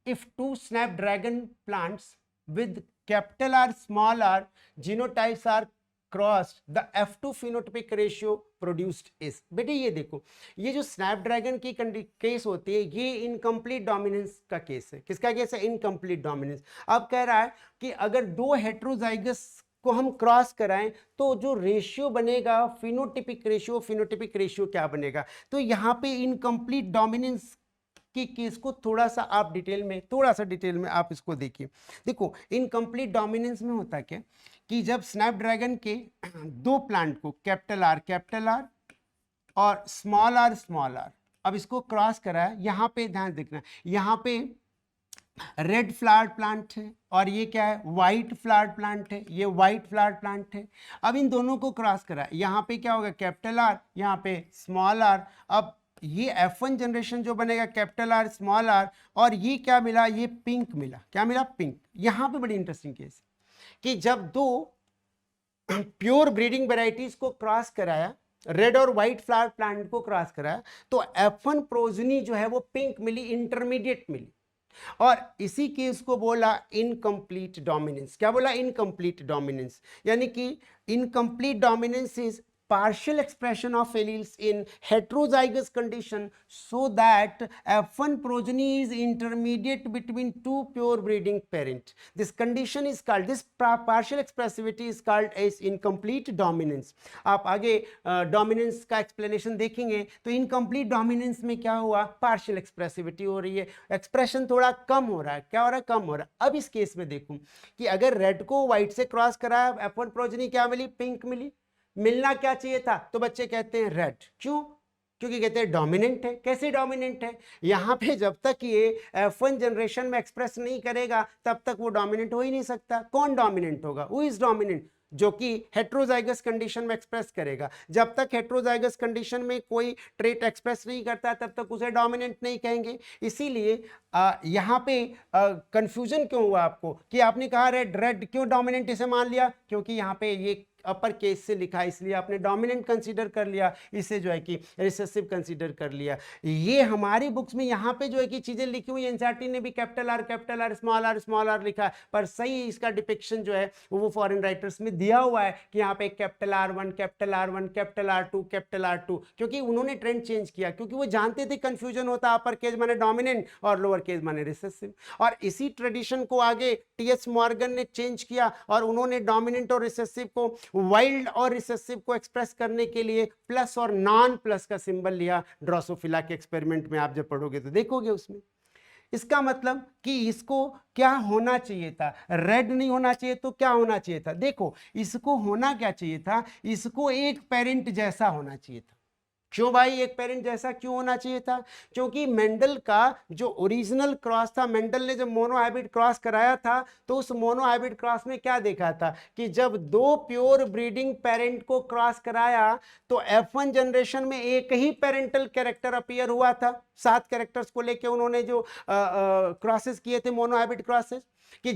if 2 snapdragon plants with capital R small R genotypes are crossed, the F2 phenotypic ratio produced is। बेटे ये देखो, ये जो स्नैपड्रैगन की केस होती है ये इनकम्प्लीट डोमिनेंस का केस है। किसका केस है, इनकम्प्लीट डोमिनेंस। अब कह रहा है कि अगर 2 हेट्रोजाइगस को हम क्रॉस कराएं तो जो रेशियो बनेगा फिनोटिपिक रेशियो क्या बनेगा। तो यहाँ पे इनकम्प्लीट डोमिनेंस की केस को थोड़ा सा डिटेल में आप इसको देखिए। देखो इनकम्प्लीट डोमिनेंस में होता क्या कि जब स्नैपड्रैगन के 2 प्लांट को कैपिटल आर और स्मॉल आर, अब इसको क्रॉस कराया, यहाँ पे ध्यान देखना, यहाँ पे रेड फ्लावर्ड प्लांट है और ये क्या है, व्हाइट फ्लावर्ड प्लांट है, ये व्हाइट फ्लावर्ड प्लांट है। अब इन दोनों को क्रॉस करा, यहाँ पे क्या होगा, कैपिटल आर, यहाँ पे स्मॉल आर। अब ये F1 जनरेशन जो बनेगा कैपिटल आर स्मॉल आर, और ये क्या मिला, ये पिंक मिला। क्या मिला, पिंक। यहाँ पे बड़ी इंटरेस्टिंग केस कि जब 2 प्योर ब्रीडिंग वेराइटीज को क्रॉस कराया, रेड और व्हाइट फ्लावर प्लांट को क्रॉस कराया, तो F1 प्रोजनी जो है वो पिंक मिली, इंटरमीडिएट मिली। और इसी केस को बोला इनकम्प्लीट डोमिनेंस। क्या बोला, इनकम्प्लीट डोमिनेंस। यानी कि incomplete dominance is partial expression of alleles in heterozygous condition so that F1 progeny is intermediate between 2 pure breeding parent. This condition is called, this partial expressivity is called as incomplete dominance। आप आगे dominance का explanation देखेंगे तो incomplete dominance में क्या हुआ, partial expressivity हो रही है, expression थोड़ा कम हो रहा है। क्या हो रहा है, कम हो रहा है। अब इस केस में देखूं कि अगर रेड को व्हाइट से क्रॉस कराया, F1 प्रोजनी क्या मिली, पिंक मिली। मिलना क्या चाहिए था, तो बच्चे कहते हैं रेड। क्यों, क्योंकि कहते हैं डोमिनेंट है। कैसे डोमिनेंट है, यहां पे जब तक ये F1 जनरेशन में एक्सप्रेस नहीं करेगा तब तक वो डोमिनेंट हो ही नहीं सकता। कौन डोमिनेंट होगा, हु इज डोमिनेंट, जो कि हेट्रोजाइगस कंडीशन में एक्सप्रेस करेगा। जब तक हेट्रोजाइगस कंडीशन में कोई ट्रेट एक्सप्रेस नहीं करता तब तक उसे डोमिनेंट नहीं कहेंगे। इसीलिए यहाँ पे कंफ्यूजन क्यों हुआ आपको कि आपने कहा रेड, रेड क्यों डोमिनेंट इसे मान लिया, क्योंकि यहाँ पे ये अपर केस से लिखा, इसलिए आपने डोमिनेंट कंसीडर कर लिया, इसे जो है कि रिसेसिव कंसीडर कर लिया। ये हमारी बुक्स में यहाँ पे जो है कि चीजें लिखी हुई, एनसीईआरटी ने भी कैपिटल आर स्मॉल आर लिखा है, पर सही इसका डिपिक्शन जो है वो फॉरेन राइटर्स में दिया हुआ है कि यहाँ पे capital R1, capital R1, capital R2, capital R2, क्योंकि उन्होंने ट्रेंड चेंज किया, क्योंकि वो जानते थे कंफ्यूजन होता अपर केस माने डोमिनेंट और लोअर केस माने रिसेसिव। और इसी ट्रेडिशन को आगे टीएस मॉर्गन ने चेंज किया और उन्होंने डोमिनेंट और रिसेसिव को, वाइल्ड और रिसेसिव को एक्सप्रेस करने के लिए प्लस और नॉन प्लस का सिंबल लिया। ड्रोसोफिला के एक्सपेरिमेंट में आप जब पढ़ोगे तो देखोगे उसमें। इसका मतलब कि इसको क्या होना चाहिए था, रेड नहीं होना चाहिए तो क्या होना चाहिए था? देखो इसको होना क्या चाहिए था, इसको एक पेरेंट जैसा होना चाहिए था। क्यों भाई एक पेरेंट जैसा क्यों होना चाहिए था? क्योंकि मेंडल का जो ओरिजिनल क्रॉस था, मेंडल ने जब मोनोहाइब्रिड क्रॉस कराया था तो उस मोनोहाइब्रिड क्रॉस में क्या देखा था कि जब दो प्योर ब्रीडिंग पेरेंट को क्रॉस कराया तो F1 जनरेशन में एक ही पेरेंटल कैरेक्टर अपीयर हुआ था। 7 कैरेक्टर्स को लेके उन्होंने जो क्रॉसेस किए थे, मोनोहाइब्रिड क्रॉसेस, कि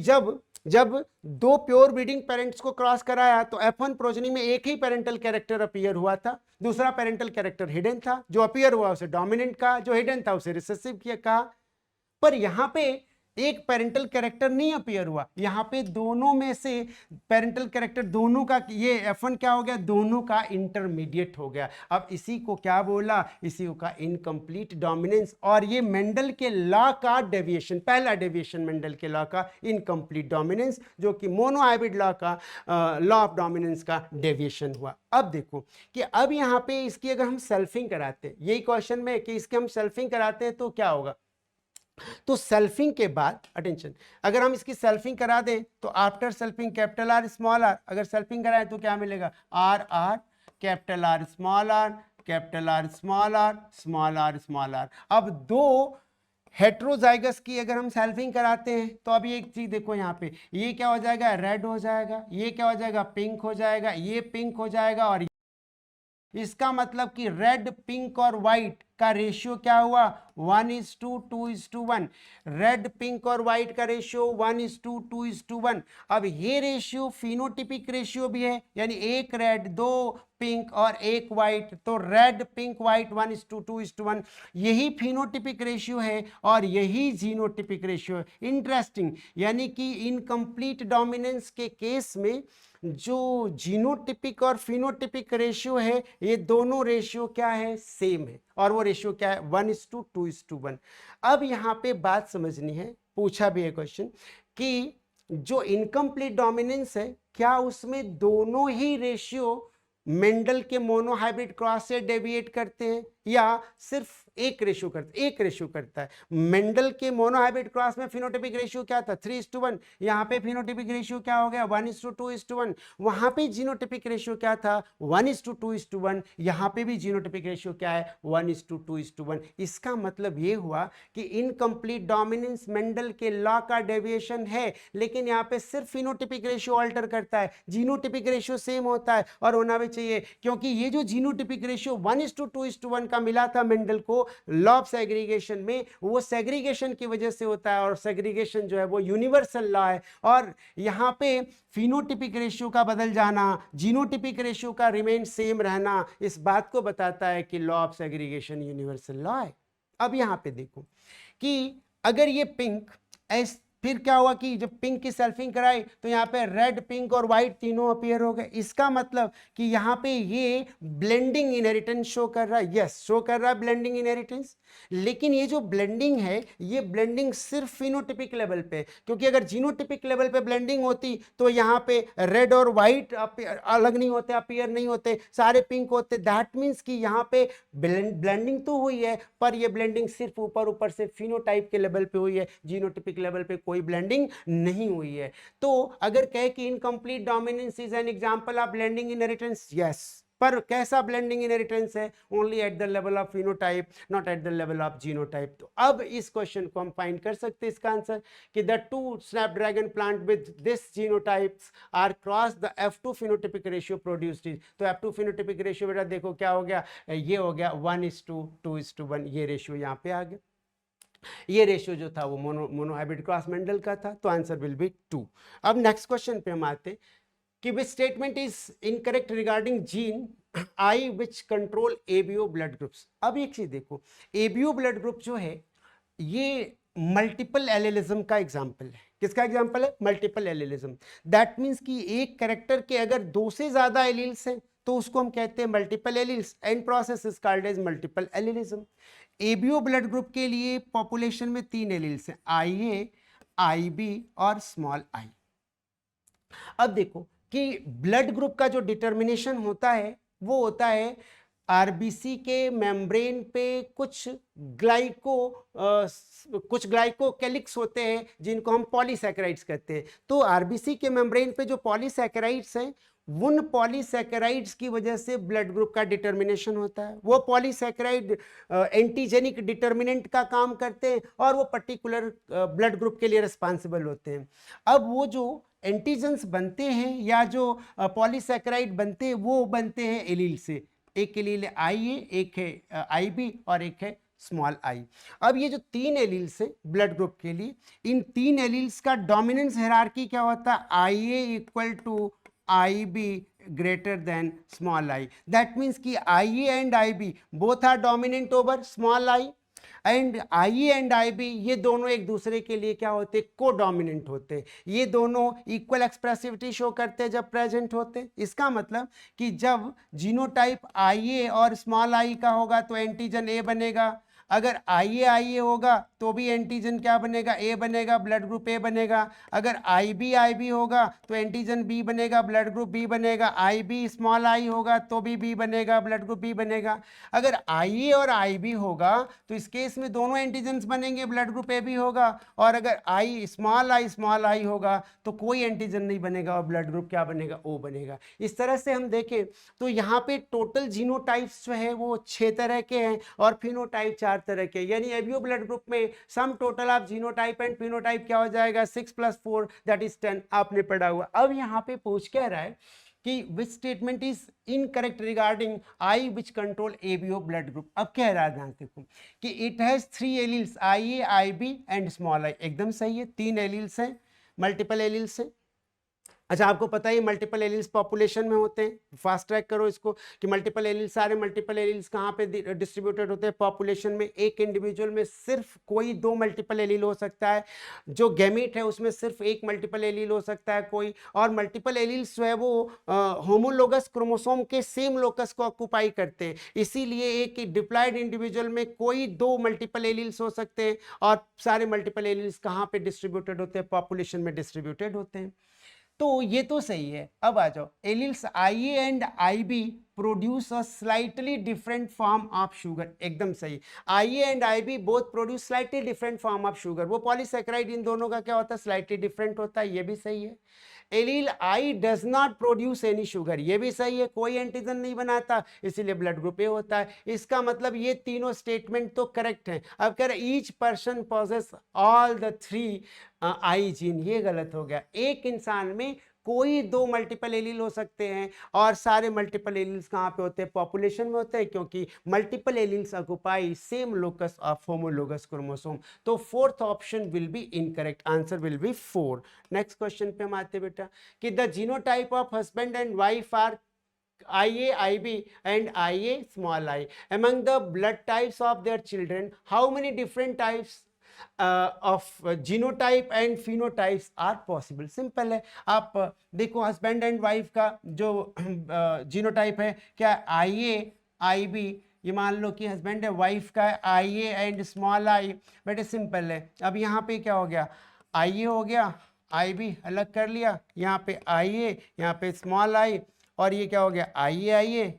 जब दो प्योर ब्रीडिंग पेरेंट्स को क्रॉस कराया तो F1 प्रोजनी में एक ही पेरेंटल कैरेक्टर अपीयर हुआ था, दूसरा पेरेंटल कैरेक्टर हिडन था। जो अपीयर हुआ उसे डोमिनेंट कहा, जो हिडन था उसे रिसेसिव किया कहा। पर यहां पे एक पेरेंटल कैरेक्टर नहीं अपीयर हुआ, यहां पे दोनों में से पेरेंटल कैरेक्टर दोनों का, ये F1 क्या हो गया, दोनों का इंटरमीडिएट हो गया। अब इसी को क्या बोला, इसी को का इनकम्प्लीट डोमिनेंस। और ये मेंडल के लॉ का डेविएशन, पहला डेविएशन मेंडल के लॉ का इनकम्प्लीट डोमिनेंस, जो कि मोनोहाइब्रिड लॉ का लॉ ऑफ डोमिनेंस का डेविएशन हुआ। अब देखो कि अब यहां पे इसकी अगर हम सेल्फिंग कराते हैं, यही क्वेश्चन में कि इसके हम सेल्फिंग कराते हैं तो क्या होगा। तो सेल्फिंग के बाद अटेंशन, अगर हम इसकी सेल्फिंग करा दें तो after selfing capital R small R, अगर सेल्फिंग कराएं तो क्या मिलेगा, R R capital R small R, capital R small R, small R small R. अब दो हेट्रोजाइगस की अगर हम सेल्फिंग कराते हैं तो अभी एक चीज देखो यहाँ पे, ये क्या हो जाएगा, रेड हो जाएगा, ये क्या हो जाएगा, पिंक हो जाएगा, ये पिंक हो जाएगा, और इसका मतलब कि रेड, पिंक और व्हाइट का रेशियो क्या हुआ, 1:2:1। रेड, पिंक और व्हाइट का रेशियो 1:2:1। अब ये रेशियो फिनोटिपिक रेशियो भी है, यानी एक रेड, दो पिंक और एक व्हाइट, तो रेड, पिंक, व्हाइट 1:2:1। यही फिनोटिपिक रेशियो है और यही जीनोटिपिक रेशियो है। इंटरेस्टिंग, यानी कि इनकम्प्लीट डोमिनेंस के केस में जो जीनोटिपिक और फिनोटिपिक रेशियो है, ये दोनों रेशियो क्या है, सेम है। और वो रेशियो क्या है, 1:2:1। अब यहाँ पे बात समझनी है, पूछा भी है क्वेश्चन कि जो इनकम्प्लीट डोमिनेंस है, क्या उसमें दोनों ही रेशियो मेंडल के मोनोहाइब्रिड क्रॉस से डेविएट करते हैं या सिर्फ एक रेशियो करता है। मेंडल के मोनोहाइब्रिड क्रॉस में फिनोटिपिक रेशियो क्या था, 3:1। यहाँ पे फिनोटिपिक रेशियो क्या हो गया, 1:2:1। वहां पे जीनोटिपिक रेशियो क्या था, 1:2:1। यहाँ पे भी जीनोटिपिक रेशियो क्या है, 1:2:1। इसका मतलब ये हुआ कि इनकम्प्लीट डोमिनेंस मेंडल के लॉ का डेविएशन है, लेकिन यहाँ पे सिर्फ फिनोटिपिक रेशियो अल्टर करता है, जीनोटिपिक रेशियो सेम होता है और होना भी चाहिए, क्योंकि ये जो जीनोटिपिक रेशियो 1:2:1 का मिला था मेंडल को लॉ ऑफ सेग्रीगेशन में, वो सेग्रीगेशन की वजह से होता है, और सेग्रीगेशन जो है वो यूनिवर्सल लॉ है। और यहां पे फिनोटिपिक रेशियो का बदल जाना, जीनोटिपिक रेशियो का रिमेन सेम रहना, इस बात को बताता है कि law of segregation universal law है। अब यहां पे देखो कि अगर ये पिंक फिर क्या हुआ कि जब पिंक की सेल्फिंग कराई तो यहाँ पे रेड, पिंक और व्हाइट तीनों अपीयर हो गए। इसका मतलब कि यहाँ पे ये ब्लेंडिंग इनहेरिटेंस शो कर रहा है, यस शो कर रहा है ब्लेंडिंग इनहेरिटेंस। लेकिन ये जो ब्लेंडिंग है, ये ब्लेंडिंग सिर्फ फिनोटिपिक लेवल पे, क्योंकि अगर जीनोटिपिक लेवल पे ब्लेंडिंग होती तो यहाँ पे रेड और व्हाइट अलग नहीं होते, अपीयर नहीं होते, सारे पिंक होते। दैट मीन्स कि यहाँ पे ब्लेंडिंग तो हुई है, पर ये ब्लेंडिंग सिर्फ ऊपर से फिनोटाइप के लेवल पे हुई है, जीनोटिपिक लेवल पे कोई ब्लेंडिंग नहीं हुई है। तो अगर कहे कि incomplete dominance is an example of blending inheritance, yes, पर कैसा ब्लेंडिंग इनहेरिटेंस है, only at the level of phenotype, not at the level of genotype. तो अब इस क्वेश्चन को हम फाइंड कर सकते हैं इसका आंसर कि the two snapdragon plant with this genotypes are cross the F2 phenotypic ratio produced is. तो F2 फिनोटिपिक रेशियो बेटा देखो क्या हो गया, ये हो गया 1:2:1, ये रेशियो यहाँ पे आ गया। ये रेशियो जो था वो मोनोहाइब्रिड क्रॉस मेंडल का था, तो आंसर विल बी 2। अब नेक्स्ट क्वेश्चन पे हम आते, कि which statement is incorrect regarding gene I which control ABO blood groups. अब एक चीज देखो, एबीओ ब्लड ग्रुप जो है ये मल्टीपल एलिलिज्म का एग्जाम्पल है। किसका एग्जाम्पल है? Multiple allelism. दैट मीन्स कि एक कैरेक्टर के अगर दो से ज्यादा एलील्स हैं तो उसको हम कहते हैं multiple alleles, and process is called as multiple allelism. ABO blood group के लिए पॉपुलेशन में 3 एलील्स हैं, IA, IB और स्मॉल आई। अब देखो कि ब्लड ग्रुप का जो डिटर्मिनेशन होता है वो होता है आरबीसी के मेम्ब्रेन पे कुछ ग्लाइकोकेलिक्स होते हैं जिनको हम पॉलीसैकेराइड्स कहते हैं। तो आरबीसी के मेम्ब्रेन पे जो पॉलीसैकेराइड्स हैं उन पॉलीसैकेराइड्स की वजह से ब्लड ग्रुप का डिटर्मिनेशन होता है। वो पॉलीसैकेराइड एंटीजेनिक डिटर्मिनेंट का काम करते हैं और वो पर्टिकुलर ब्लड ग्रुप के लिए रिस्पॉन्सिबल होते हैं। अब वो जो एंटीजेंस बनते हैं या जो पॉलीसैकेराइड बनते हैं वो बनते हैं एलील से। एक एलील है IA, एक है IB और एक है स्मॉल आई। अब ये जो 3 एलील्स हैं ब्लड ग्रुप के लिए, इन 3 एलील्स का डोमिनेंस हायरार्की क्या होता है? IA equal to IB greater than small I. That means कि IA and IB both are dominant over small I, and IA and IB ये दोनों एक दूसरे के लिए क्या होते हैं? को डोमिनेंट होते हैं। ये दोनों इक्वल एक्सप्रेसिविटी शो करते हैं जब प्रेजेंट होते हैं। इसका मतलब कि जब जीनोटाइप IA और स्मॉल I का होगा तो एंटीजन A बनेगा, अगर IA होगा तो भी एंटीजन क्या बनेगा? A बनेगा, ब्लड ग्रुप A बनेगा। अगर IB होगा तो एंटीजन B बनेगा, ब्लड ग्रुप B बनेगा। IB स्मॉल I होगा तो भी B बनेगा, ब्लड ग्रुप B बनेगा। अगर IA और IB होगा तो इस केस में दोनों एंटीजन्स बनेंगे, ब्लड ग्रुप A भी होगा। और अगर स्मॉल I होगा तो कोई एंटीजन नहीं बनेगा और ब्लड ग्रुप क्या बनेगा? O बनेगा। इस तरह से हम देखें तो यहाँ पे टोटल जीनोटाइप्स जो है वो 6 तरह के हैं और फिनोटाइप 4 तरह के। यानी एबीओ ब्लड ग्रुप में sum total of genotype and phenotype क्या हो जाएगा? 6 + 4 दैट इज 10। आपने पढ़ा हुआ। अब यहाँ पे पूछ क्या रहा है कि which statement is incorrect regarding I which control ABO blood group. अब कह रहा है, ध्यान देखो कि it has 3 alleles IA, IB and small I. एकदम सही है, 3 एलील्स हैं, मल्टीपल एलील्स हैं। अच्छा, आपको पता है मल्टीपल एलील्स पॉपुलेशन में होते हैं। फास्ट ट्रैक करो इसको कि मल्टीपल एलील्स, सारे मल्टीपल एलील्स कहाँ पे डिस्ट्रीब्यूटेड होते हैं? पॉपुलेशन में। एक इंडिविजुअल में सिर्फ कोई 2 मल्टीपल एलील हो सकता है, जो गैमीट है उसमें सिर्फ एक मल्टीपल एलील हो सकता है कोई। और मल्टीपल एलील्स जो है वो होमोलोगस क्रोमोसोम के सेम लोकस को ऑक्यूपाई करते हैं, इसीलिए एक डिप्लॉयड इंडिविजुअल में कोई 2 मल्टीपल एलील्स हो सकते हैं। और सारे मल्टीपल एलील्स कहाँ पे डिस्ट्रीब्यूटेड होते हैं? पॉपुलेशन में डिस्ट्रीब्यूटेड होते हैं। तो ये तो सही है। अब आ जाओ, alleles IA and IB produce a slightly different form of sugar. एकदम सही, IA and IB both produce slightly different form of sugar. वो पॉलीसैकेराइड इन दोनों का क्या होता है? स्लाइटली डिफरेंट होता है। ये भी सही है। Allele I does not produce any sugar. ये भी सही है, कोई एंटीजन नहीं बनाता, इसीलिए ब्लड ग्रुप A होता है। इसका मतलब ये तीनों स्टेटमेंट तो करेक्ट हैं। अब कह रहे each person possesses all the 3 I gene. ये गलत हो गया। एक इंसान में कोई 2 मल्टीपल एलील हो सकते हैं और सारे मल्टीपल एलील्स कहाँ पे होते हैं? पॉपुलेशन में होते हैं, क्योंकि multiple alleles occupy same locus of homologous chromosome. तो 4th option will be incorrect, answer will be 4। Next question पे हम आते बेटा कि the genotype of husband and wife are IA, IB and IA small I. Among the blood types of their children, how many different types of genotype and phenotypes are possible? Simple है। आप देखो husband and wife का जो genotype है क्या? IA, IB। ये मान लो कि हस्बैंड है, वाइफ का है IA एंड स्मॉल I। बेटे सिंपल है। अब यहाँ पे क्या हो गया? IA हो गया, IB अलग कर लिया, यहाँ पे IA, यहाँ पे स्मॉल I, और ये क्या हो गया? IA,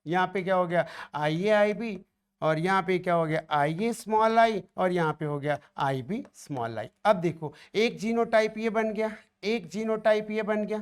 यहाँ पे क्या हो गया? IA, IB, और यहाँ पे क्या हो गया? IA स्मॉल I, और यहाँ पे हो गया IB स्मॉल I। अब देखो, एक जीनोटाइप ये बन गया, एक जीनोटाइप ये बन गया,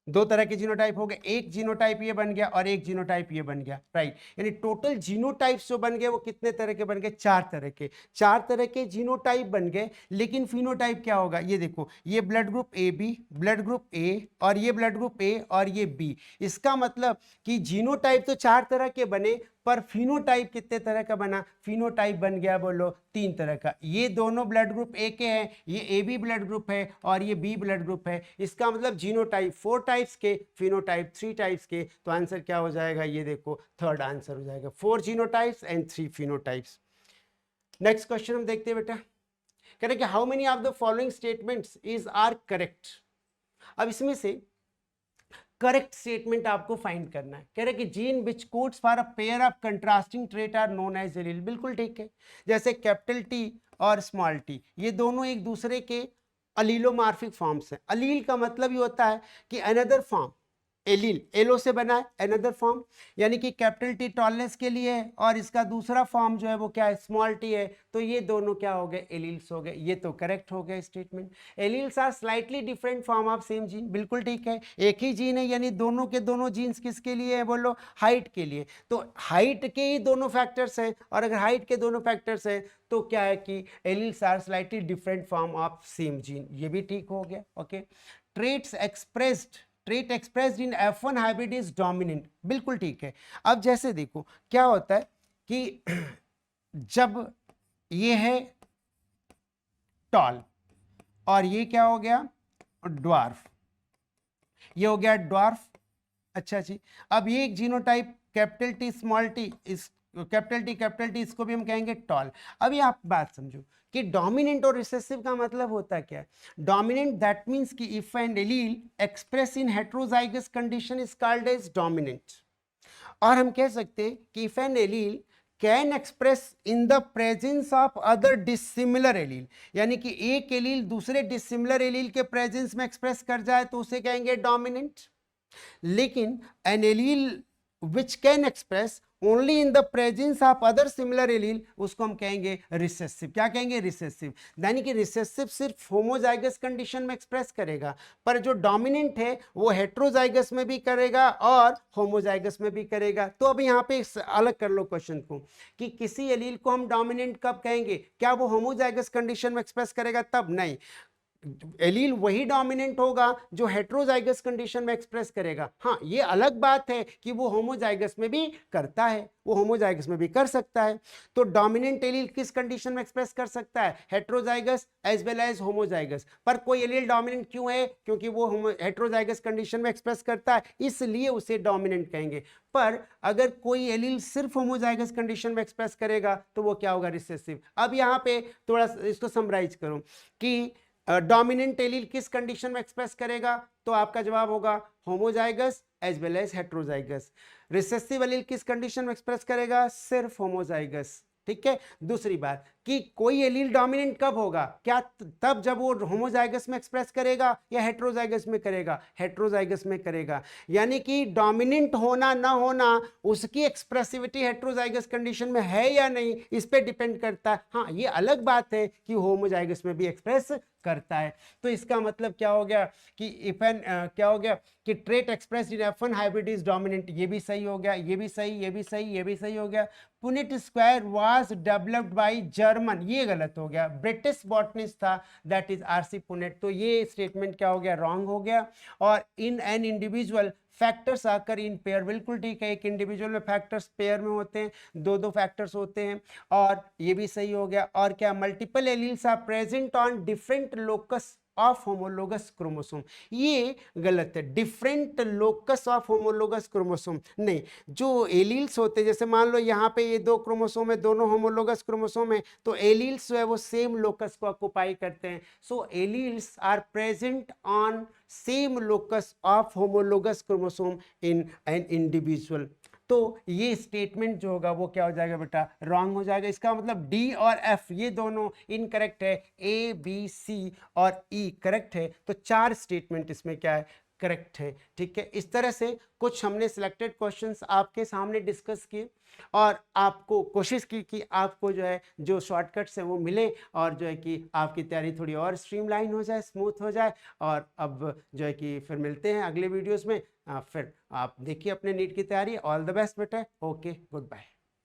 2 तरह के जीनोटाइप हो गए। एक जीनोटाइप ये बन गया और एक जीनोटाइप ये बन गया, राइट। यानी टोटल जीनोटाइप्स जो बन गए वो कितने तरह के बन गए? 4 तरह के। 4 तरह के जीनोटाइप बन गए, लेकिन फिनोटाइप क्या होगा? ये देखो, ये blood group AB, blood group A, और ये ब्लड ग्रुप A और ये B। इसका मतलब कि जीनोटाइप तो 4 तरह के बने, पर फिनोटाइप कितने तरह का बना, फिनोटाइप बन गया बोलो 3 तरह का। ये दोनों ब्लड ग्रुप ए के हैं, ये ए बी ब्लड ग्रुप है और ये बी ब्लड ग्रुप है। इसका मतलब जीनोटाइप 4 टाइप्स के, फिनोटाइप 3 टाइप्स के। तो आंसर क्या हो जाएगा, ये देखो थर्ड आंसर हो जाएगा, 4 genotypes and 3 phenotypes. Next question हम देखते हैं बेटा, कह रहे कि how many of the following statements is are correct. अब इसमें से करेक्ट स्टेटमेंट आपको फाइंड करना है। कह रहे कि gene which codes for a pair of contrasting trait are known as allele. बिल्कुल ठीक है, जैसे कैपिटल टी और स्मॉल टी, ये दोनों एक दूसरे के अलीलोमार्फिक फॉर्म्स हैं। अलील का मतलब ये होता है कि अनदर फॉर्म, एलील एलो से बना है, अनदर फॉर्म, यानी कि कैपिटल टी टॉलनेस के लिए है और इसका दूसरा फॉर्म जो है वो क्या है, स्मॉल टी है। तो ये दोनों क्या हो गए, एलील्स हो गए। ये तो करेक्ट हो गया statement. Alleles are slightly different form of same gene. बिल्कुल ठीक है, एक ही जीन है, यानी दोनों के दोनों जीन्स किसके लिए है बोलो, हाइट के लिए। तो हाइट के ही दोनों फैक्टर्स हैं, और अगर हाइट के दोनों फैक्टर्स हैं तो क्या है कि alleles are slightly different form of same gene. ये भी ठीक हो गया। Okay, trait expressed in F1 hybrid is dominant. बिल्कुल ठीक है। अब जैसे देखो क्या होता है कि जब ये है टॉल और ये क्या हो गया, ड्वार्फ, ये हो गया ड्वार्फ। अच्छा जी, अब ये एक genotype capital T small T, इस कैपिटल टी इसको भी हम कहेंगे टॉल। अभी आप बात समझो कि डोमिनेंट और रिसेसिव का मतलब होता क्या है। डोमिनेंट दैट मींस कि if an allele express in heterozygous condition is called as dominant. और हम कह सकते हैं कि if an allele can express in the presence of other dissimilar allele, यानी कि एक एलील दूसरे डिसिमिलर एलील के प्रेजेंस में एक्सप्रेस कर जाए तो उसे कहेंगे डोमिनेंट। लेकिन an allele which can express only in the presence of other similar allele, उसको हम कहेंगे रिसेसिव। क्या कहेंगे, रिसेसिव। यानी कि रिसेसिव सिर्फ होमोजाइगस कंडीशन में एक्सप्रेस करेगा, पर जो डोमिनेंट है वो हेट्रोजाइगस में भी करेगा और होमोजाइगस में भी करेगा। तो अब यहाँ पे अलग कर लो क्वेश्चन को कि किसी एलील को हम डोमिनेंट कब कहेंगे, क्या वो होमोजाइगस कंडीशन में एक्सप्रेस करेगा तब, नहीं। एलील वही डोमिनेंट होगा जो हेट्रोजाइगस कंडीशन में एक्सप्रेस करेगा। हाँ, ये अलग बात है कि वो होमोजाइगस में भी करता है, वो होमोजाइगस में भी कर सकता है। तो डोमिनेंट एलील किस कंडीशन में एक्सप्रेस कर सकता है, heterozygous as well as homozygous. पर कोई एलील डोमिनेंट क्यों है, क्योंकि वो हेट्रोजाइगस कंडीशन में एक्सप्रेस करता है, इसलिए उसे डोमिनेंट कहेंगे। पर अगर कोई एलील सिर्फ होमोजाइगस कंडीशन में एक्सप्रेस करेगा तो वो क्या होगा, रिसेसिव। अब यहाँ पे थोड़ा इसको समराइज करो कि डोमिनेंट एलील किस कंडीशन में एक्सप्रेस करेगा, तो आपका जवाब होगा homozygous as well as heterozygous. Recessive allele किस कंडीशन में एक्सप्रेस करेगा, सिर्फ होमोजाइगस। ठीक है। दूसरी बात कि कोई एलील डोमिनेंट कब होगा, क्या तब जब वो होमोजाइगस में एक्सप्रेस करेगा या हेट्रोजाइगस में करेगा, हेट्रोजाइगस में करेगा। यानी कि डोमिनेंट होना ना होना उसकी एक्सप्रेसिविटी हेट्रोजाइगस कंडीशन में है या नहीं, इस पे डिपेंड करता है। हाँ, ये अलग बात है कि होमोजाइगस में भी एक्सप्रेस करता है। तो इसका मतलब क्या हो गया कि इफ एन क्या हो गया कि trait expressed in F1 hybrid is dominant. ये भी सही हो गया, ये भी सही, ये भी सही, ये भी सही हो गया। Punnett square was developed by German, ये गलत हो गया, ब्रिटिश बॉटनिस्ट था दैट इज आरसी पुनेट। तो ये स्टेटमेंट क्या हो गया, रॉन्ग हो गया। और इन एन इंडिविजुअल फैक्टर्स आकर इन पेयर, बिल्कुल ठीक है, एक इंडिविजुअल में फैक्टर्स पेयर में होते हैं, दो दो फैक्टर्स होते हैं, और ये भी सही हो गया। और क्या, multiple alleles are present on different locus of homologous chromosome, ये गलत है। Different locus of homologous chromosome नहीं, जो एलील्स होते हैं, जैसे मान लो यहाँ पे ये 2 क्रोमोसोम है, दोनों होमोलोगस क्रोमोसोम है, तो एलील्स जो है वो सेम लोकस को ऑक्युपाई करते हैं। So alleles are present on same locus of homologous chromosome in an individual. तो ये स्टेटमेंट जो होगा वो क्या हो जाएगा बेटा, रॉन्ग हो जाएगा। इसका मतलब डी और एफ ये दोनों इनकरेक्ट है, ए बी सी और ई करेक्ट है। तो 4 स्टेटमेंट इसमें क्या है, करेक्ट है। ठीक है, इस तरह से कुछ हमने सिलेक्टेड क्वेश्चंस आपके सामने डिस्कस किए और आपको कोशिश की कि आपको जो है जो शॉर्टकट्स हैं वो मिले और जो है कि आपकी तैयारी थोड़ी और स्ट्रीमलाइन हो जाए, स्मूथ हो जाए। और अब जो है कि फिर मिलते हैं अगले वीडियोस में। फिर आप देखिए अपने नीट की तैयारी। ऑल द बेस्ट बेटा। Okay, good bye.